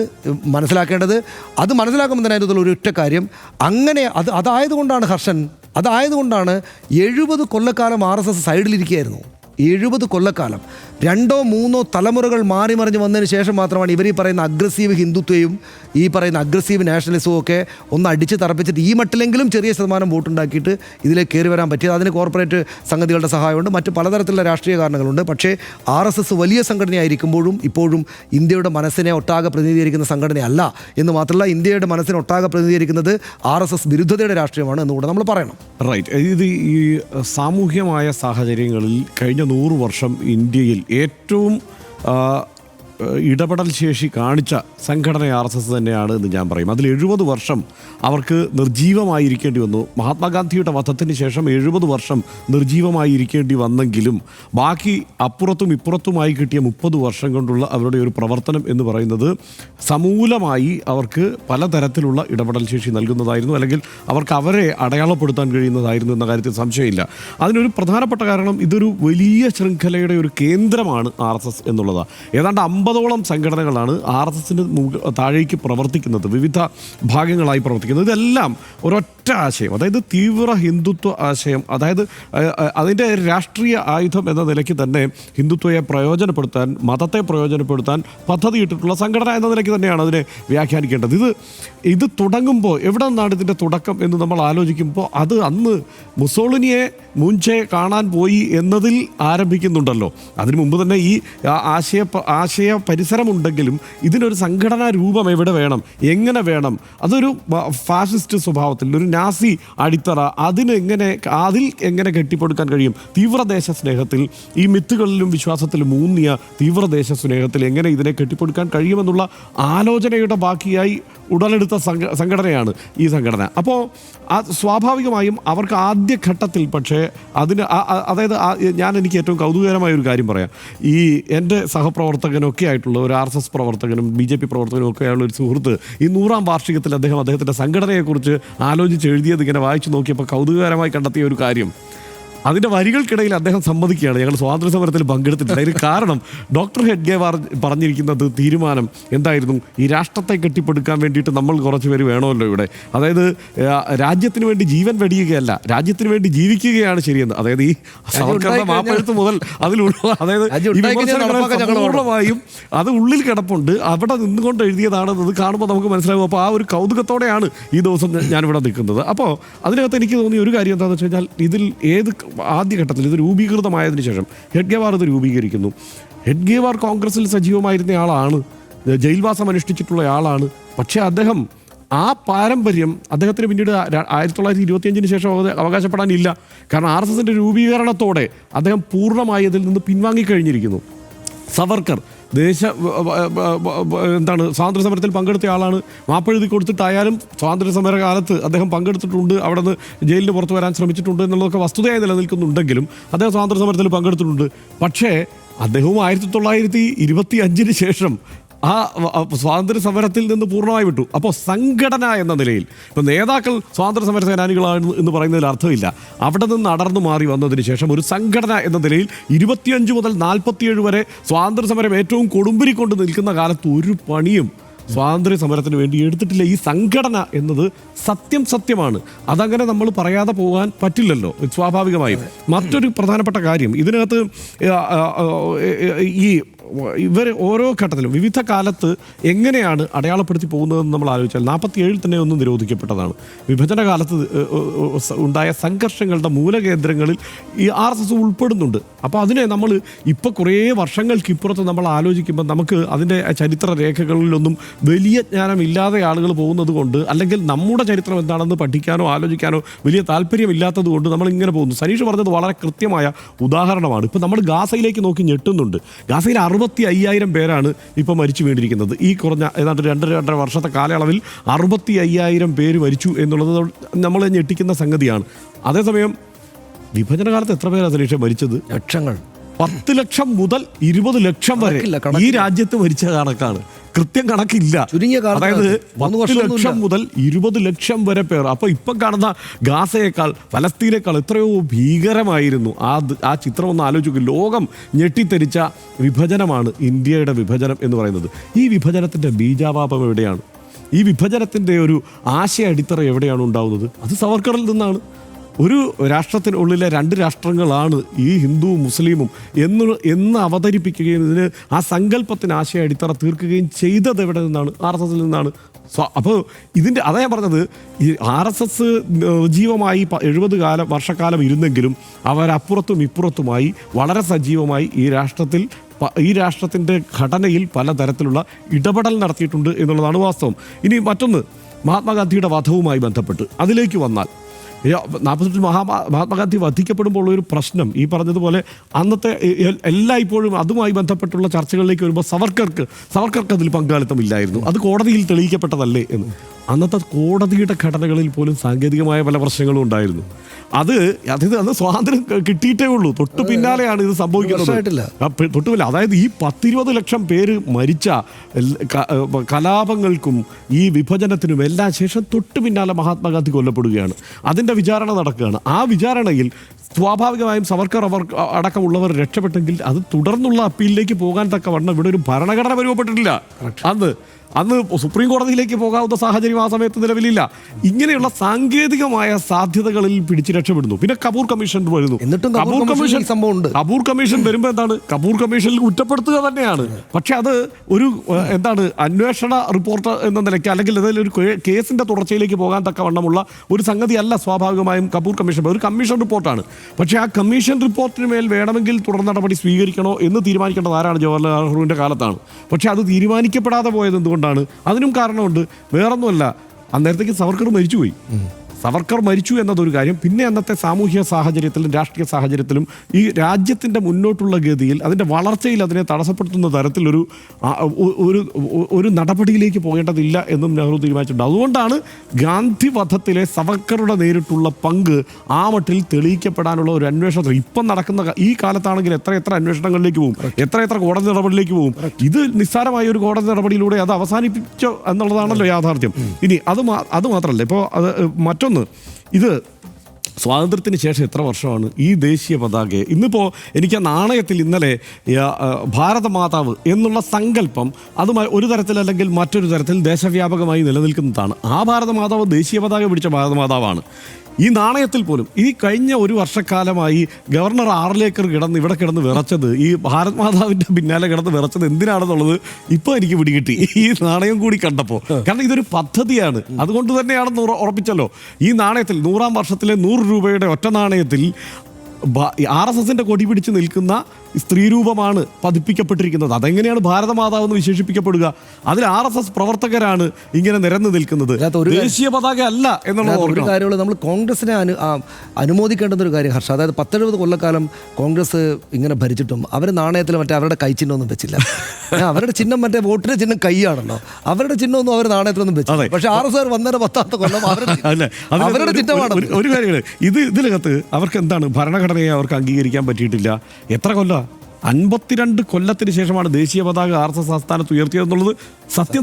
മനസ്സിലാക്കേണ്ടത്. അത് മനസ്സിലാക്കുമ്പോൾ തന്നെ അതിനുള്ള ഒരു ഒറ്റ കാര്യം, അങ്ങനെ അതായതുകൊണ്ടാണ് ഹർഷൻ അതായതുകൊണ്ടാണ് 70 കൊല്ലക്കാലം RSS സൈഡിലിരിക്കുകയായിരുന്നു. 70 കൊല്ലക്കാലം 2-3 തലമുറകൾ മാറി മറിഞ്ഞ് വന്നതിന് ശേഷം മാത്രമാണ് ഇവർ ഈ പറയുന്ന അഗ്രസീവ് ഹിന്ദുത്വയും ഈ പറയുന്ന അഗ്രസീവ് നാഷണലിസവും ഒക്കെ ഒന്ന് അടിച്ച് തറപ്പിച്ചിട്ട് ഈ മട്ടിലെങ്കിലും ചെറിയ ശതമാനം വോട്ടുണ്ടാക്കിയിട്ട് ഇതിലേക്ക് കയറി വരാൻ പറ്റിയത്. അതിന് കോർപ്പറേറ്റ് സംഗതികളുടെ സഹായമുണ്ട്, മറ്റ് പലതരത്തിലുള്ള രാഷ്ട്രീയ കാരണങ്ങളുണ്ട്. പക്ഷേ RSS വലിയ സംഘടനയായിരിക്കുമ്പോഴും ഇപ്പോഴും ഇന്ത്യയുടെ മനസ്സിനെ ഒട്ടാകെ പ്രതിനിധീകരിക്കുന്ന സംഘടനയല്ല എന്ന് മാത്രമല്ല, ഇന്ത്യയുടെ മനസ്സിനെ ഒട്ടാകെ പ്രതിനിധീകരിക്കുന്നത് RSS വിരുദ്ധതയുടെ രാഷ്ട്രീയമാണ് എന്നുകൂടെ നമ്മൾ പറയണം. റൈറ്റ്. ഇത് ഈ സാമൂഹ്യമായ സാഹചര്യങ്ങളിൽ കഴിഞ്ഞ 100 വർഷം ഇന്ത്യയിൽ ഏറ്റവും ഇടപെടൽ ശേഷി കാണിച്ച സംഘടന RSS തന്നെയാണ് എന്ന് ഞാൻ പറയും. അതിൽ 70 വർഷം അവർക്ക് നിർജീവമായിരിക്കേണ്ടി വന്നു. മഹാത്മാഗാന്ധിയുടെ വധത്തിന് ശേഷം 70 വർഷം നിർജീവമായിരിക്കേണ്ടി വന്നെങ്കിലും ബാക്കി അപ്പുറത്തും ഇപ്പുറത്തുമായി കിട്ടിയ 30 വർഷം കൊണ്ടുള്ള അവരുടെ ഒരു പ്രവർത്തനം എന്ന് പറയുന്നത് സമൂലമായി അവർക്ക് പലതരത്തിലുള്ള ഇടപെടൽ ശേഷി നൽകുന്നതായിരുന്നു, അല്ലെങ്കിൽ അവർക്ക് അവരെ അടയാളപ്പെടുത്താൻ കഴിയുന്നതായിരുന്നു എന്ന കാര്യത്തിൽ സംശയമില്ല. അതിനൊരു പ്രധാനപ്പെട്ട കാരണം ഇതൊരു വലിയ ശൃംഖലയുടെ ഒരു കേന്ദ്രമാണ് RSS എന്നുള്ളതാണ്. ഏതാണ്ട് 50ഓളം സംഘടനകളാണ് RSSന് താഴേക്ക് പ്രവർത്തിക്കുന്നത്, വിവിധ ഭാഗങ്ങളായി പ്രവർത്തിക്കുന്നത്. ഇതെല്ലാം ഒരൊറ്റ ആശയം, അതായത് തീവ്ര ഹിന്ദുത്വ ആശയം, അതായത് അതിൻ്റെ രാഷ്ട്രീയ ആയുധം എന്ന നിലയ്ക്ക് തന്നെ ഹിന്ദുത്വയെ പ്രയോജനപ്പെടുത്താൻ, മതത്തെ പ്രയോജനപ്പെടുത്താൻ പദ്ധതിയിട്ടിട്ടുള്ള സംഘടന എന്ന നിലയ്ക്ക് തന്നെയാണ് അതിനെ വ്യാഖ്യാനിക്കേണ്ടത്. ഇത് തുടങ്ങുമ്പോൾ എവിടെ നിന്നാണ് ഇതിൻ്റെ തുടക്കം എന്ന് നമ്മൾ ആലോചിക്കുമ്പോൾ അത് അന്ന് മുസോളിനിയെ മുൻചെ കാണാൻ പോയി എന്നതിൽ ആരംഭിക്കുന്നുണ്ടല്ലോ. അതിനു മുമ്പ് തന്നെ ഈ ആശയ പരിസരമുണ്ടെങ്കിലും ഇതിനൊരു സംഘടനാ രൂപം എവിടെ വേണം, എങ്ങനെ വേണം, അതൊരു ഫാസിസ്റ്റ് സ്വഭാവത്തിൽ ഒരു നാസി അടിത്തറ അതിൽ എങ്ങനെ കെട്ടിപ്പടുക്കാൻ കഴിയും, തീവ്രദേശ സ്നേഹത്തിൽ ഈ മിത്തുകളിലും വിശ്വാസത്തിലും ഊന്നിയ തീവ്രദേശ സ്നേഹത്തിൽ എങ്ങനെ ഇതിനെ കെട്ടിപ്പടുക്കാൻ കഴിയുമെന്നുള്ള ആലോചനയുടെ ബാക്കിയായി ഉടലെടുത്ത സംഘടനയാണ് ഈ സംഘടന. അപ്പോൾ സ്വാഭാവികമായും അവർക്ക് ആദ്യഘട്ടത്തിൽ പക്ഷേ അതായത് എനിക്ക് ഏറ്റവും കൗതുകകരമായ ഒരു കാര്യം പറയാം. ഈ എൻ്റെ സഹപ്രവർത്തകനൊക്കെ ആയിട്ടുള്ള ഒരു RSS പ്രവർത്തകനും BJP പ്രവർത്തകനും ഒക്കെ ആയുള്ള ഒരു സുഹൃത്ത് ഈ 100ാം വാർഷികത്തിൽ അദ്ദേഹത്തിൻ്റെ സംഘടനയെക്കുറിച്ച് ആലോചിച്ച് എഴുതിയത് ഇങ്ങനെ വായിച്ചു നോക്കിയപ്പോൾ കൗതുകകരമായി കണ്ടെത്തിയ ഒരു കാര്യം, അതിൻ്റെ വരികൾക്കിടയിൽ അദ്ദേഹം സമ്മതിക്കുകയാണ് ഞങ്ങൾ സ്വാതന്ത്ര്യ സമരത്തിൽ പങ്കെടുത്തിട്ടില്ല. അതിന് കാരണം ഡോക്ടർ ഹെഡ്ഗേവാർ പറഞ്ഞിരിക്കുന്നത് തീരുമാനം എന്തായിരുന്നു, ഈ രാഷ്ട്രത്തെ കെട്ടിപ്പടുക്കാൻ വേണ്ടിയിട്ട് നമ്മൾ കുറച്ച് പേര് വേണമല്ലോ ഇവിടെ, അതായത് രാജ്യത്തിന് വേണ്ടി ജീവൻ വെടിയുകയല്ല, രാജ്യത്തിന് വേണ്ടി ജീവിക്കുകയാണ് ശരിയെന്ന്. അതായത് ഈ സവർക്കറുടെ മാപ്പെഴുത്ത് മുതൽ അതായത് പൂർണ്ണമായും അത് ഉള്ളിൽ കിടപ്പുണ്ട്, അവിടെ നിന്നുകൊണ്ട് എഴുതിയതാണെന്നത് കാണുമ്പോൾ നമുക്ക് മനസ്സിലാകും. അപ്പോൾ ആ ഒരു കൗതുകത്തോടെയാണ് ഈ ദിവസം ഞാനിവിടെ നിൽക്കുന്നത്. അപ്പോൾ അതിനകത്ത് എനിക്ക് തോന്നിയ ഒരു കാര്യം എന്താണെന്ന് വെച്ച് കഴിഞ്ഞാൽ, ഇതിൽ ആദ്യഘട്ടത്തിൽ ഇത് രൂപീകൃതമായതിനു ശേഷം ഹെഡ്ഗേവാർ ഇത് രൂപീകരിക്കുന്നു. ഹെഡ്ഗേവാർ കോൺഗ്രസിൽ സജീവമായിരുന്ന ആളാണ്, ജയിൽവാസം അനുഷ്ഠിച്ചിട്ടുള്ള ആളാണ്. പക്ഷേ അദ്ദേഹം ആ പാരമ്പര്യം അദ്ദേഹത്തിന് പിന്നീട് 1925 ശേഷം അവകാശപ്പെടാനില്ല. കാരണം RSSൻ്റെ രൂപീകരണത്തോടെ അദ്ദേഹം പൂർണ്ണമായി അതിൽ നിന്ന് പിൻവാങ്ങിക്കഴിഞ്ഞിരിക്കുന്നു. സവർക്കർ സ്വാതന്ത്ര്യ സമരത്തിൽ പങ്കെടുത്ത ആളാണ്. മാപ്പെഴുതി കൊടുത്തിട്ടായാലും സ്വാതന്ത്ര്യ സമര കാലത്ത് അദ്ദേഹം പങ്കെടുത്തിട്ടുണ്ട്, അവിടെ നിന്ന് ജയിലിന് പുറത്തു വരാൻ ശ്രമിച്ചിട്ടുണ്ട് എന്നുള്ളതൊക്കെ വസ്തുതയായി നിലനിൽക്കുന്നുണ്ടെങ്കിലും അദ്ദേഹം സ്വാതന്ത്ര്യ സമരത്തിൽ പങ്കെടുത്തിട്ടുണ്ട്. പക്ഷേ അദ്ദേഹവും 1925 ശേഷം ആ സ്വാതന്ത്ര്യ സമരത്തിൽ നിന്ന് പൂർണ്ണമായി വിട്ടു. അപ്പോൾ സംഘടന എന്ന നിലയിൽ ഇപ്പോൾ നേതാക്കൾ സ്വാതന്ത്ര്യ സമര സേനാനികളാണ് എന്ന് പറയുന്നതിൽ അർത്ഥമില്ല. അവിടെ നിന്ന് അടർന്നു മാറി വന്നതിന് ശേഷം ഒരു സംഘടന എന്ന നിലയിൽ 25 മുതൽ 47 വരെ സ്വാതന്ത്ര്യ സമരം ഏറ്റവും കൊടുമ്പിരി കൊണ്ട് നിൽക്കുന്ന കാലത്ത് ഒരു പണിയും സ്വാതന്ത്ര്യ സമരത്തിന് വേണ്ടി എടുത്തിട്ടില്ല. ഈ സംഘടന എന്നത് സത്യമാണ്, അതങ്ങനെ നമ്മൾ പറയാതെ പോകാൻ പറ്റില്ലല്ലോ സ്വാഭാവികമായും. മറ്റൊരു പ്രധാനപ്പെട്ട കാര്യം ഇതിനകത്ത് ഇവർ ഓരോ ഘട്ടത്തിലും വിവിധ കാലത്ത് എങ്ങനെയാണ് അടയാളപ്പെടുത്തി പോകുന്നതെന്ന് നമ്മൾ ആലോചിച്ചാൽ 47 തന്നെ ഒന്ന് നിരോധിക്കപ്പെട്ടതാണ്. വിഭജന കാലത്ത് ഉണ്ടായ സംഘർഷങ്ങളുടെ മൂലകേന്ദ്രങ്ങളിൽ ഈ RSS ഉൾപ്പെടുന്നുണ്ട്. അപ്പോൾ അതിനെ നമ്മൾ ഇപ്പോൾ കുറേ വർഷങ്ങൾക്കിപ്പുറത്ത് നമ്മൾ ആലോചിക്കുമ്പോൾ നമുക്ക് അതിൻ്റെ ചരിത്ര രേഖകളിലൊന്നും വലിയ ജ്ഞാനമില്ലാതെ ആളുകൾ പോകുന്നത് കൊണ്ട്, അല്ലെങ്കിൽ നമ്മുടെ ചരിത്രം എന്താണെന്ന് പഠിക്കാനോ ആലോചിക്കാനോ വലിയ താല്പര്യമില്ലാത്തത് കൊണ്ട് നമ്മളിങ്ങനെ പോകുന്നു. സനീഷ് പറഞ്ഞത് വളരെ കൃത്യമായ ഉദാഹരണമാണ്. ഇപ്പോൾ നമ്മൾ ഗാസയിലേക്ക് നോക്കി ഞെട്ടുന്നുണ്ട്. ഗാസയിൽ 65,000 പേരാണ് ഇപ്പോൾ മരിച്ചു വീണിരിക്കുന്നത്. ഈ കുറഞ്ഞ ഏതാണ്ട് 2-2.5 വർഷത്തെ കാലയളവിൽ 65,000 പേര് മരിച്ചു എന്നുള്ളത് നമ്മളെ ഞെട്ടിക്കുന്ന സംഗതിയാണ്. അതേസമയം വിഭജന കാലത്ത് എത്ര പേരാണ് സനീഷ മരിച്ചത്? ലക്ഷങ്ങൾ. 10 ലക്ഷം മുതൽ 20 ലക്ഷം വരെ ഈ രാജ്യത്ത് മരിച്ച കണക്കാണ്. കൃത്യം കണക്കില്ല. അതായത് 10 ലക്ഷം മുതൽ 20 ലക്ഷം വരെ പേർ. അപ്പോൾ ഇപ്പം കാണുന്ന ഗാസയേക്കാൾ ഫലസ്തീനേക്കാൾ എത്രയോ ഭീകരമായിരുന്നു ആ ചിത്രം ഒന്ന് ആലോചിക്കുക. ലോകം ഞെട്ടിത്തെരിച്ച വിഭജനമാണ് ഇന്ത്യയുടെ വിഭജനം എന്ന് പറയുന്നത്. ഈ വിഭജനത്തിൻ്റെ ബീജാവാപം എവിടെയാണ്? ഈ വിഭജനത്തിൻ്റെ ഒരു ആശയ അടിത്തറ എവിടെയാണ് ഉണ്ടാവുന്നത്? അത് സവർക്കറിൽ നിന്നാണ്. ഒരു രാഷ്ട്രത്തിനുള്ളിലെ രണ്ട് രാഷ്ട്രങ്ങളാണ് ഈ ഹിന്ദുവും മുസ്ലിമും എന്ന് അവതരിപ്പിക്കുകയും ഇതിന് ആ സങ്കല്പത്തിന് ആശയ അടിത്തറ തീർക്കുകയും ചെയ്തത് എവിടെ നിന്നാണ്? RSSൽ നിന്നാണ്. അപ്പോൾ ഇതിൻ്റെ അതാ ഞാൻ പറഞ്ഞത്, ഈ RSS നിർജീവമായി 70 വർഷക്കാലം ഇരുന്നെങ്കിലും അവരപ്പുറത്തും ഇപ്പുറത്തുമായി വളരെ സജീവമായി ഈ രാഷ്ട്രത്തിൻ്റെ ഘടനയിൽ പലതരത്തിലുള്ള ഇടപെടൽ നടത്തിയിട്ടുണ്ട് എന്നുള്ളതാണ് വാസ്തവം. ഇനി മറ്റൊന്ന്, മഹാത്മാഗാന്ധിയുടെ വധവുമായി ബന്ധപ്പെട്ട് അതിലേക്ക് വന്നാൽ, 48 മഹാത്മാഗാന്ധി വധിക്കപ്പെടുമ്പോൾ ഒരു പ്രശ്നം ഈ പറഞ്ഞതുപോലെ അന്നത്തെ എല്ലായ്പ്പോഴും അതുമായി ബന്ധപ്പെട്ടുള്ള ചർച്ചകളിലേക്ക് വരുമ്പോൾ സവർക്കർക്ക് അതിൽ പങ്കാളിത്തമില്ലായിരുന്നു. അത് കോടതിയിൽ തെളിയിക്കപ്പെട്ടതല്ലേ എന്ന്. അന്നത്തെ കോടതിയുടെ ഘടനകളിൽ പോലും സാങ്കേതികമായ പല പ്രശ്നങ്ങളും ഉണ്ടായിരുന്നു. അന്ന് സ്വാതന്ത്ര്യം കിട്ടിയിട്ടേ ഉള്ളൂ. തൊട്ടു പിന്നാലെയാണ് ഇത് സംഭവിക്കുന്നത്. തൊട്ടുപില്ല, അതായത് ഈ 10-20 ലക്ഷം പേര് മരിച്ച കലാപങ്ങൾക്കും ഈ വിഭജനത്തിനും എല്ലാം ശേഷം തൊട്ടു പിന്നാലെ മഹാത്മാഗാന്ധി കൊല്ലപ്പെടുകയാണ്. അതിൻ്റെ വിചാരണ നടക്കുകയാണ്. ആ വിചാരണയിൽ സ്വാഭാവികമായും സവർക്കർ അടക്കമുള്ളവർ രക്ഷപ്പെട്ടെങ്കിൽ അത് തുടർന്നുള്ള അപ്പീലിലേക്ക് പോകാൻ തക്കവണ്ണം ഇവിടെ ഒരു ഭരണഘടന രൂപപ്പെട്ടിട്ടില്ല. അന്ന് സുപ്രീം കോടതിയിലേക്ക് പോകാവുന്ന സാഹചര്യം ആ സമയത്ത് നിലവിലില്ല. ഇങ്ങനെയുള്ള സാങ്കേതികമായ സാധ്യതകളിൽ പിടിച്ച് രക്ഷപ്പെടുന്നു. പിന്നെ കപൂർ കമ്മീഷൻ വരുന്നു. കപൂർ കമ്മീഷൻ വരുമ്പോൾ എന്താണ്? കപൂർ കമ്മീഷനിൽ കുറ്റപ്പെടുത്തുക തന്നെയാണ്. പക്ഷെ അത് ഒരു അന്വേഷണ റിപ്പോർട്ട് എന്ന നിലയ്ക്ക് അല്ലെങ്കിൽ ഏതെങ്കിലും ഒരു കേസിന്റെ തുടർച്ചയിലേക്ക് പോകാൻ തക്കവണ്ണമുള്ള ഒരു സംഗതിയല്ല സ്വാഭാവികമായും കപൂർ കമ്മീഷൻ. ഒരു കമ്മീഷൻ റിപ്പോർട്ടാണ്. പക്ഷേ ആ കമ്മീഷൻ റിപ്പോർട്ടിന് മേൽ വേണമെങ്കിൽ തുടർ നടപടി സ്വീകരിക്കണോ എന്ന് തീരുമാനിക്കേണ്ടത് ആരാണ്? ജവഹർലാൽ നെഹ്റുവിൻ്റെ കാലത്താണ്. പക്ഷെ അത് തീരുമാനിക്കപ്പെടാതെ പോയത് എന്തുകൊണ്ടാണ്? അതിനും കാരണമുണ്ട്. വേറൊന്നുമല്ല, അന്നേരത്തേക്ക് സവർക്കർ മരിച്ചുപോയി. സവർക്കർ മരിച്ചു എന്നതൊരു കാര്യം. പിന്നെ അന്നത്തെ സാമൂഹ്യ സാഹചര്യത്തിലും രാഷ്ട്രീയ സാഹചര്യത്തിലും ഈ രാജ്യത്തിൻ്റെ മുന്നോട്ടുള്ള ഗതിയിൽ അതിൻ്റെ വളർച്ചയിൽ അതിനെ തടസ്സപ്പെടുത്തുന്ന തരത്തിലൊരു ഒരു നടപടിയിലേക്ക് പോകേണ്ടതില്ല എന്നും നെഹ്റു തീരുമാനിച്ചിട്ടുണ്ട്. അതുകൊണ്ടാണ് ഗാന്ധി വധത്തിലെ സവർക്കറുടെ നേരിട്ടുള്ള പങ്ക് ആ മട്ടിൽ തെളിയിക്കപ്പെടാനുള്ള ഒരു അന്വേഷണത്തിൽ ഇപ്പം നടക്കുന്ന ഈ കാലത്താണെങ്കിൽ എത്ര അന്വേഷണങ്ങളിലേക്ക് പോകും, എത്ര കോടതി നടപടിയിലേക്ക് പോകും. ഇത് നിസ്സാരമായ ഒരു കോടതി നടപടിയിലൂടെ അത് അവസാനിപ്പിച്ചോ എന്നുള്ളതാണല്ലോ യാഥാർത്ഥ്യം. ഇനി അത് മാത്രമല്ല, ഇപ്പോൾ മറ്റൊന്ന്, ഇത് സ്വാതന്ത്ര്യത്തിന് ശേഷം എത്ര വർഷമാണ് ഈ ദേശീയ പതാക? ഇന്നിപ്പോൾ എനിക്ക് ആ നാണയത്തിൽ ഇന്നലെ ഭാരതമാതാവ് എന്നുള്ള സങ്കല്പം അതുമായി ഒരു തരത്തിലല്ലെങ്കിൽ മറ്റൊരു തരത്തിൽ ദേശവ്യാപകമായി നിലനിൽക്കുന്നതാണ്. ആ ഭാരതമാതാവ് ദേശീയ പതാക പിടിച്ച ഭാരതമാതാവാണ്. ഈ നാണയത്തിൽ പോലും ഈ കഴിഞ്ഞ ഒരു വർഷക്കാലമായി ഗവർണർ ആർലേക്കർ ഇവിടെ കിടന്ന് വിറച്ചത്, ഈ ഭാരത് മാതാവിൻ്റെ പിന്നാലെ കിടന്ന് വിറച്ചത് എന്തിനാണെന്നുള്ളത് ഇപ്പോൾ എനിക്ക് പിടികിട്ടി ഈ നാണയം കൂടി കണ്ടപ്പോൾ. കാരണം ഇതൊരു പദ്ധതിയാണ്. അതുകൊണ്ട് തന്നെയാണെന്ന് ഉറപ്പിച്ചല്ലോ. ഈ നാണയത്തിൽ 100ാം വർഷത്തിലെ 100 രൂപയുടെ ഒറ്റ നാണയത്തിൽ RSSന്റെ കൊടി പിടിച്ച് നിൽക്കുന്ന സ്ത്രീരൂപമാണ് പതിപ്പിക്കപ്പെട്ടിരിക്കുന്നത്. അതെങ്ങനെയാണ് ഭാരതമാതാവ് എന്ന് വിശേഷിപ്പിക്കപ്പെടുക? അതിൽ RSS പ്രവർത്തകരാണ് ഇങ്ങനെ നിരന്നു നിൽക്കുന്നത്, ദേശീയ പതാക അല്ല എന്നുള്ള ഒരു കാര്യമുള്ള. നമ്മൾ കോൺഗ്രസിനെ അനുമോദിക്കേണ്ടുന്ന ഒരു കാര്യം ഹർഷ, അതായത് 10-70 കൊല്ലക്കാലം കോൺഗ്രസ് ഇങ്ങനെ ഭരിച്ചിട്ടും അവർ നാണയത്തിൽ അവരുടെ കൈച്ചിഹ്നമൊന്നും വെച്ചില്ല. അവരുടെ ചിഹ്നം വോട്ടിന്റെ ചിഹ്നം കൈയാണല്ലോ. അവരുടെ ചിഹ്നമൊന്നും അവർ നാണയത്തിലൊന്നും വെച്ചില്ല. പക്ഷെ RSS വന്നേരം 10ാമത്തെ കൊല്ലം അവരുടെ ചിഹ്നമാണ്. ഒരു കാര്യമാണ് ഇതിനകത്ത് അവർക്ക് എന്താണ് ഭരണഘടനയെ അവർക്ക് അംഗീകരിക്കാൻ പറ്റിയിട്ടില്ല. എത്ര കൊല്ലം? 52 കൊല്ലത്തിന് ശേഷമാണ് ദേശീയ പതാക RSS ആസ്ഥാനത്ത് ഉയർത്തിയതെന്നുള്ളത് സത്യം.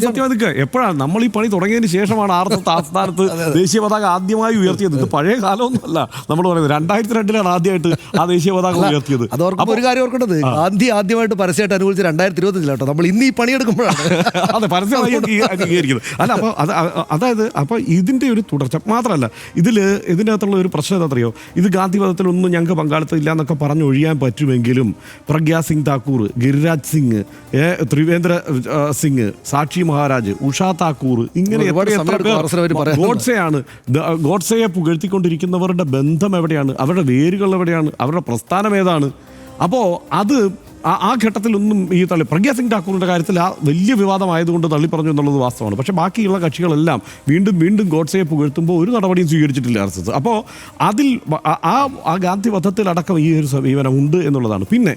എപ്പോഴാണ് നമ്മൾ ഈ പണി തുടങ്ങിയതിന് ശേഷമാണ് RSS ആസ്ഥാനത്ത് ദേശീയ പതാക ആദ്യമായി ഉയർത്തിയത്. ഇത് പഴയ കാലമൊന്നുമല്ല. നമ്മൾ പറയുന്നത് 2002 ആദ്യമായിട്ട് ആ ദേശീയ പതാക ഉയർത്തിയത്. അതോർക്കുമ്പോൾ ഒരു കാര്യം ഓർക്കേണ്ടത്, ഗാന്ധി ആദ്യമായിട്ട് പരസ്യമായിട്ട് അനുകൂലിച്ച് 2020 കേട്ടോ. നമ്മൾ ഇന്ന് ഈ പണിയെടുക്കുമ്പോഴാണ് അതെ പരസ്യമായി അംഗീകരിക്കുന്നത്. അല്ല, അപ്പോൾ ഇതിൻ്റെ ഒരു തുടർച്ച മാത്രമല്ല, ഇതിൻ്റെ അകത്തുള്ള ഒരു പ്രശ്നം എന്താ അറിയോ? ഇത് ഗാന്ധി വധത്തിലൊന്നും ഞങ്ങൾക്ക് പങ്കാളിത്തം ഇല്ല എന്നൊക്കെ പറഞ്ഞൊഴിയാൻ പറ്റുമെങ്കിലും പ്രഗ്യാ സിംഗ് താക്കൂർ, ഗിരിരാജ് സിംഗ്, ത്രിവേന്ദ്ര സിംഗ്, സാക്ഷി മഹാരാജ്, ഉഷാ താക്കൂർ, ഇങ്ങനെ ഗോഡ്സെയെ പുകഴ്ത്തിക്കൊണ്ടിരിക്കുന്നവരുടെ ബന്ധം എവിടെയാണ്? അവരുടെ വേരുകൾ എവിടെയാണ്? അവരുടെ പ്രസ്ഥാനം ഏതാണ്? അപ്പോൾ അത് ആ ഘട്ടത്തിലൊന്നും ഈ പ്രഗ്യാ സിംഗ് ഠാക്കൂറിൻ്റെ കാര്യത്തിൽ ആ വലിയ വിവാദമായതുകൊണ്ട് തള്ളിപ്പറഞ്ഞു എന്നുള്ളത് വാസ്തവമാണ്. പക്ഷേ ബാക്കിയുള്ള കക്ഷികളെല്ലാം വീണ്ടും ഗോഡ്സെയെ പുകഴ്ത്തുമ്പോൾ ഒരു നടപടിയും സ്വീകരിച്ചിട്ടില്ല RSS. അപ്പോൾ അതിൽ ആ ഗാന്ധി വധത്തിലടക്കം ഈ ഒരു സമീപനം ഉണ്ട് എന്നുള്ളതാണ്. പിന്നെ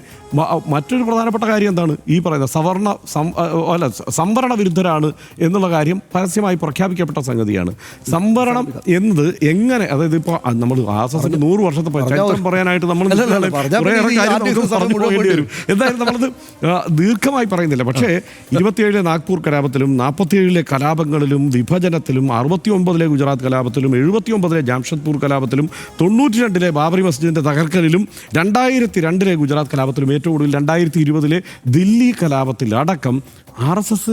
മറ്റൊരു പ്രധാനപ്പെട്ട കാര്യം എന്താണ്? ഈ പറയുന്ന സംവരണ വിരുദ്ധരാണ് എന്നുള്ള കാര്യം പരസ്യമായി പ്രഖ്യാപിക്കപ്പെട്ട സംഗതിയാണ്. സംവരണം എന്നത് എങ്ങനെ, അതായത് ഇപ്പോൾ നമ്മൾ RSSന്റെ 100 വർഷത്തെ ചരിത്രം പറയാനായിട്ട് നമ്മൾ പോകേണ്ടി വരും. എന്തായാലും നമ്മളത് ദീർഘമായി പറയുന്നില്ല. പക്ഷേ 27 നാഗ്പൂർ കലാപത്തിലും 47 കലാപങ്ങളിലും വിഭജനത്തിലും 69 ഗുജറാത്ത് കലാപത്തിലും 79 ജാംഷഡ്പൂർ കലാപത്തിലും 92 ബാബറി മസ്ജിദിന്റെ തകർക്കലിലും 2002 ഗുജറാത്ത് കലാപത്തിലും ഏറ്റവും കൂടുതൽ 2020 ദില്ലി കലാപത്തിൽ അടക്കം RSS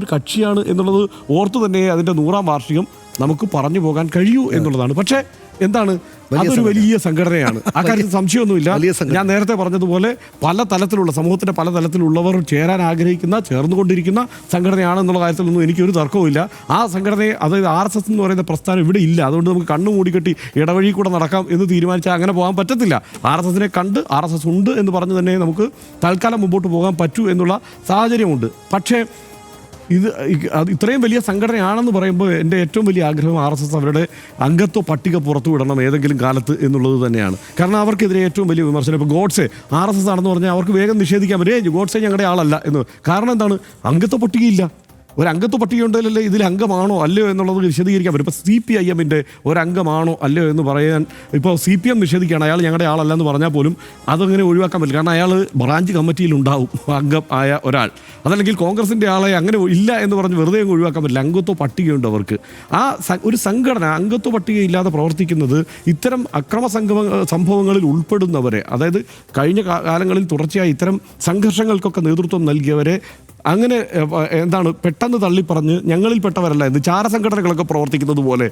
ഒരു കക്ഷിയാണ് എന്നുള്ളത് ഓർത്തു തന്നെ അതിൻ്റെ 100ാം വാർഷികം നമുക്ക് പറഞ്ഞു പോകാൻ കഴിയൂ എന്നുള്ളതാണ്. പക്ഷേ എന്താണ്, അതൊരു വലിയ സംഘടനയാണ്, അക്കാര്യത്തിൽ സംശയമൊന്നുമില്ല. ഞാൻ നേരത്തെ പറഞ്ഞതുപോലെ പല തലത്തിലുള്ള സമൂഹത്തിന്റെ പല തലത്തിലുള്ളവർ ചേരാൻ ആഗ്രഹിക്കുന്ന, ചേർന്നുകൊണ്ടിരിക്കുന്ന സംഘടനയാണെന്നുള്ള കാര്യത്തിലൊന്നും എനിക്കൊരു തർക്കവുമില്ല. ആ സംഘടനയെ, അതായത് RSS എന്ന് പറയുന്ന പ്രസ്ഥാനം ഇവിടെ ഇല്ല, അതുകൊണ്ട് നമുക്ക് കണ്ണു മൂടിക്കെട്ടി ഇടവഴി കൂടെ നടക്കാം എന്ന് തീരുമാനിച്ചാൽ അങ്ങനെ പോകാൻ പറ്റത്തില്ല. RSSനെ കണ്ട് RSS ഉണ്ട് എന്ന് പറഞ്ഞ് തന്നെ നമുക്ക് തൽക്കാലം മുമ്പോട്ട് പോകാൻ പറ്റൂ എന്നുള്ള സാഹചര്യമുണ്ട്. പക്ഷേ ഇത്രയും വലിയ സംഘടനയാണെന്ന് പറയുമ്പോൾ എൻ്റെ ഏറ്റവും വലിയ ആഗ്രഹം RSS അവരുടെ അംഗത്വ പട്ടിക പുറത്തുവിടണം ഏതെങ്കിലും കാലത്ത് എന്നുള്ളത് തന്നെയാണ്. കാരണം അവർക്കെതിരെ ഏറ്റവും വലിയ വിമർശനം, ഇപ്പോൾ ഗോഡ്സെ RSS ആണെന്ന് പറഞ്ഞാൽ അവർക്ക് വേഗം നിഷേധിക്കാൻ പറ്റും, ഗോഡ്സെ ഞങ്ങളുടെ ആളല്ല എന്ന്. കാരണം എന്താണ്, അംഗത്വ പട്ടികയില്ല. ഒരു അംഗത്വ പട്ടിക ഉണ്ടെങ്കിലല്ലേ ഇതിൽ അംഗമാണോ അല്ലയോ എന്നുള്ളത് വിശദീകരിക്കാൻ പറ്റും. ഇപ്പോൾ CPIM-ൻ്റെ ഒരംഗമാണോ അല്ലയോ എന്ന് പറയാൻ, ഇപ്പോൾ CPM നിഷേധിക്കുകയാണ്, അയാൾ ഞങ്ങളുടെ ആളല്ല എന്ന് പറഞ്ഞാൽ പോലും അതങ്ങനെ ഒഴിവാക്കാൻ പറ്റില്ല. കാരണം അയാൾ ബ്രാഞ്ച് കമ്മിറ്റിയിൽ ഉണ്ടാവും അംഗം ആയ ഒരാൾ. അതല്ലെങ്കിൽ കോൺഗ്രസിൻ്റെ ആളെ അങ്ങനെ ഇല്ല എന്ന് പറഞ്ഞ് വെറുതെ അങ്ങ് ഒഴിവാക്കാൻ പറ്റില്ല. അംഗത്വ പട്ടികയുണ്ട് അവർക്ക്. ആ ഒരു സംഘടന അംഗത്വ പട്ടികയില്ലാതെ പ്രവർത്തിക്കുന്നത് ഇത്തരം അക്രമ സംഭവങ്ങളിൽ ഉൾപ്പെടുന്നവരെ, അതായത് കഴിഞ്ഞ കാലങ്ങളിൽ തുടർച്ചയായി ഇത്തരം സംഘർഷങ്ങൾക്കൊക്കെ നേതൃത്വം നൽകിയവരെ അങ്ങനെ എന്താണ് പെട്ടെന്ന് തള്ളിപ്പറഞ്ഞ് ഞങ്ങളിൽപ്പെട്ടവരല്ല എന്ന് ചാരസംഘടനകളൊക്കെ പ്രവർത്തിക്കുന്നത് പോലെ.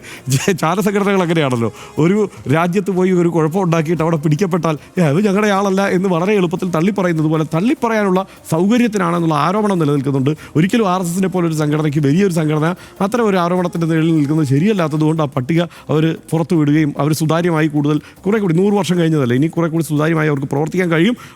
ചാരസംഘടനകൾ അങ്ങനെയാണല്ലോ, ഒരു രാജ്യത്ത് പോയി ഒരു കുഴപ്പം ഉണ്ടാക്കിയിട്ട് അവിടെ പിടിക്കപ്പെട്ടാൽ അത് ഞങ്ങളുടെ ആളല്ല എന്ന് വളരെ എളുപ്പത്തിൽ തള്ളിപ്പറയുന്നത് പോലെ തള്ളിപ്പറയാനുള്ള സൗകര്യത്തിനാണെന്നുള്ള ആരോപണം നിലനിൽക്കുന്നുണ്ട്. ഒരിക്കലും RSSനെ പോലെ ഒരു സംഘടനയ്ക്ക്, വലിയൊരു സംഘടന അത്തരം ഒരു ആരോപണത്തിൻ്റെ നിഴലിൽ നിൽക്കുന്നത് ശരിയല്ലാത്തതുകൊണ്ട് ആ പട്ടിക അവർ പുറത്തു വിടുകയും അവർ സുതാര്യമായി കുറെ കൂടി 100 വർഷം കഴിഞ്ഞതല്ലേ, ഇനി കുറെ കൂടി സുതാര്യമായി അവർക്ക്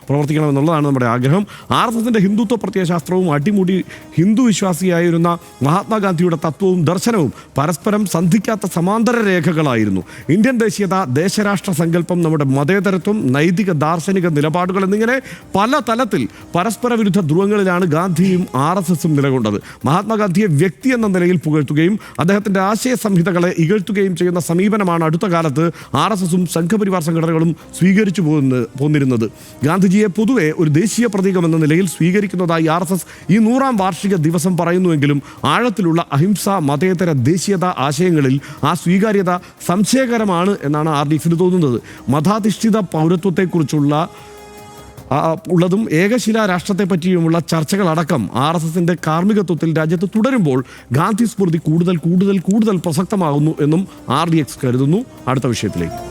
പ്രവർത്തിക്കണമെന്നുള്ളതാണ് നമ്മുടെ ആഗ്രഹം. RSSൻ്റെ ഹിന്ദുത്വ പ്രത്യയശാസ്ത്രവും അടിമുടി ഹിന്ദു വിശ്വാസിയായിരുന്ന മഹാത്മാഗാന്ധിയുടെ തത്വവും ദർശനവും പരസ്പരം സന്ധിക്കാത്ത സമാന്തര രേഖകളായിരുന്നു. ഇന്ത്യൻ ദേശീയത, ദേശരാഷ്ട്ര സങ്കല്പം, നമ്മുടെ മതേതരത്വം, നൈതിക ദാർശനിക നിലപാടുകൾ എന്നിങ്ങനെ പല തലത്തിൽ പരസ്പര വിരുദ്ധ ധ്രുവങ്ങളിലാണ് ഗാന്ധിയും RSSും നിലകൊണ്ടത്. മഹാത്മാഗാന്ധിയെ വ്യക്തി എന്ന നിലയിൽ പുകഴ്ത്തുകയും അദ്ദേഹത്തിൻ്റെ ആശയ സംഹിതകളെ ഇകഴ്ത്തുകയും ചെയ്യുന്ന സമീപനമാണ് അടുത്ത കാലത്ത് RSSും സംഘപരിവാർ സംഘടനകളും സ്വീകരിച്ചു പോന്നിരുന്നത്. ഗാന്ധിജിയെ പൊതുവെ ഒരു ദേശീയ പ്രതീകം എന്ന നിലയിൽ സ്വീകരിക്കുന്നതായി RSS ഈ 100ാം വാർഷിക ദിവസം പറയുന്നുവെങ്കിലും ആഴത്തിലുള്ള അഹിംസ, മതേതര, ദേശീയത ആശയങ്ങളിൽ ആ സ്വീകാര്യത സംശയകരമാണ് എന്നാണ് RDFന് തോന്നുന്നത്. മതാധിഷ്ഠിത പൗരത്വത്തെക്കുറിച്ചുള്ള ഉള്ളതും ഏകശിലാ രാഷ്ട്രത്തെ പറ്റിയുമുള്ള ചർച്ചകളടക്കം RSSന്റെ കാർമ്മികത്വത്തിൽ രാജ്യത്ത് തുടരുമ്പോൾ ഗാന്ധി സ്മൃതി കൂടുതൽ പ്രസക്തമാകുന്നു എന്നും RDX കരുതുന്നു. അടുത്ത വിഷയത്തിലേക്ക്.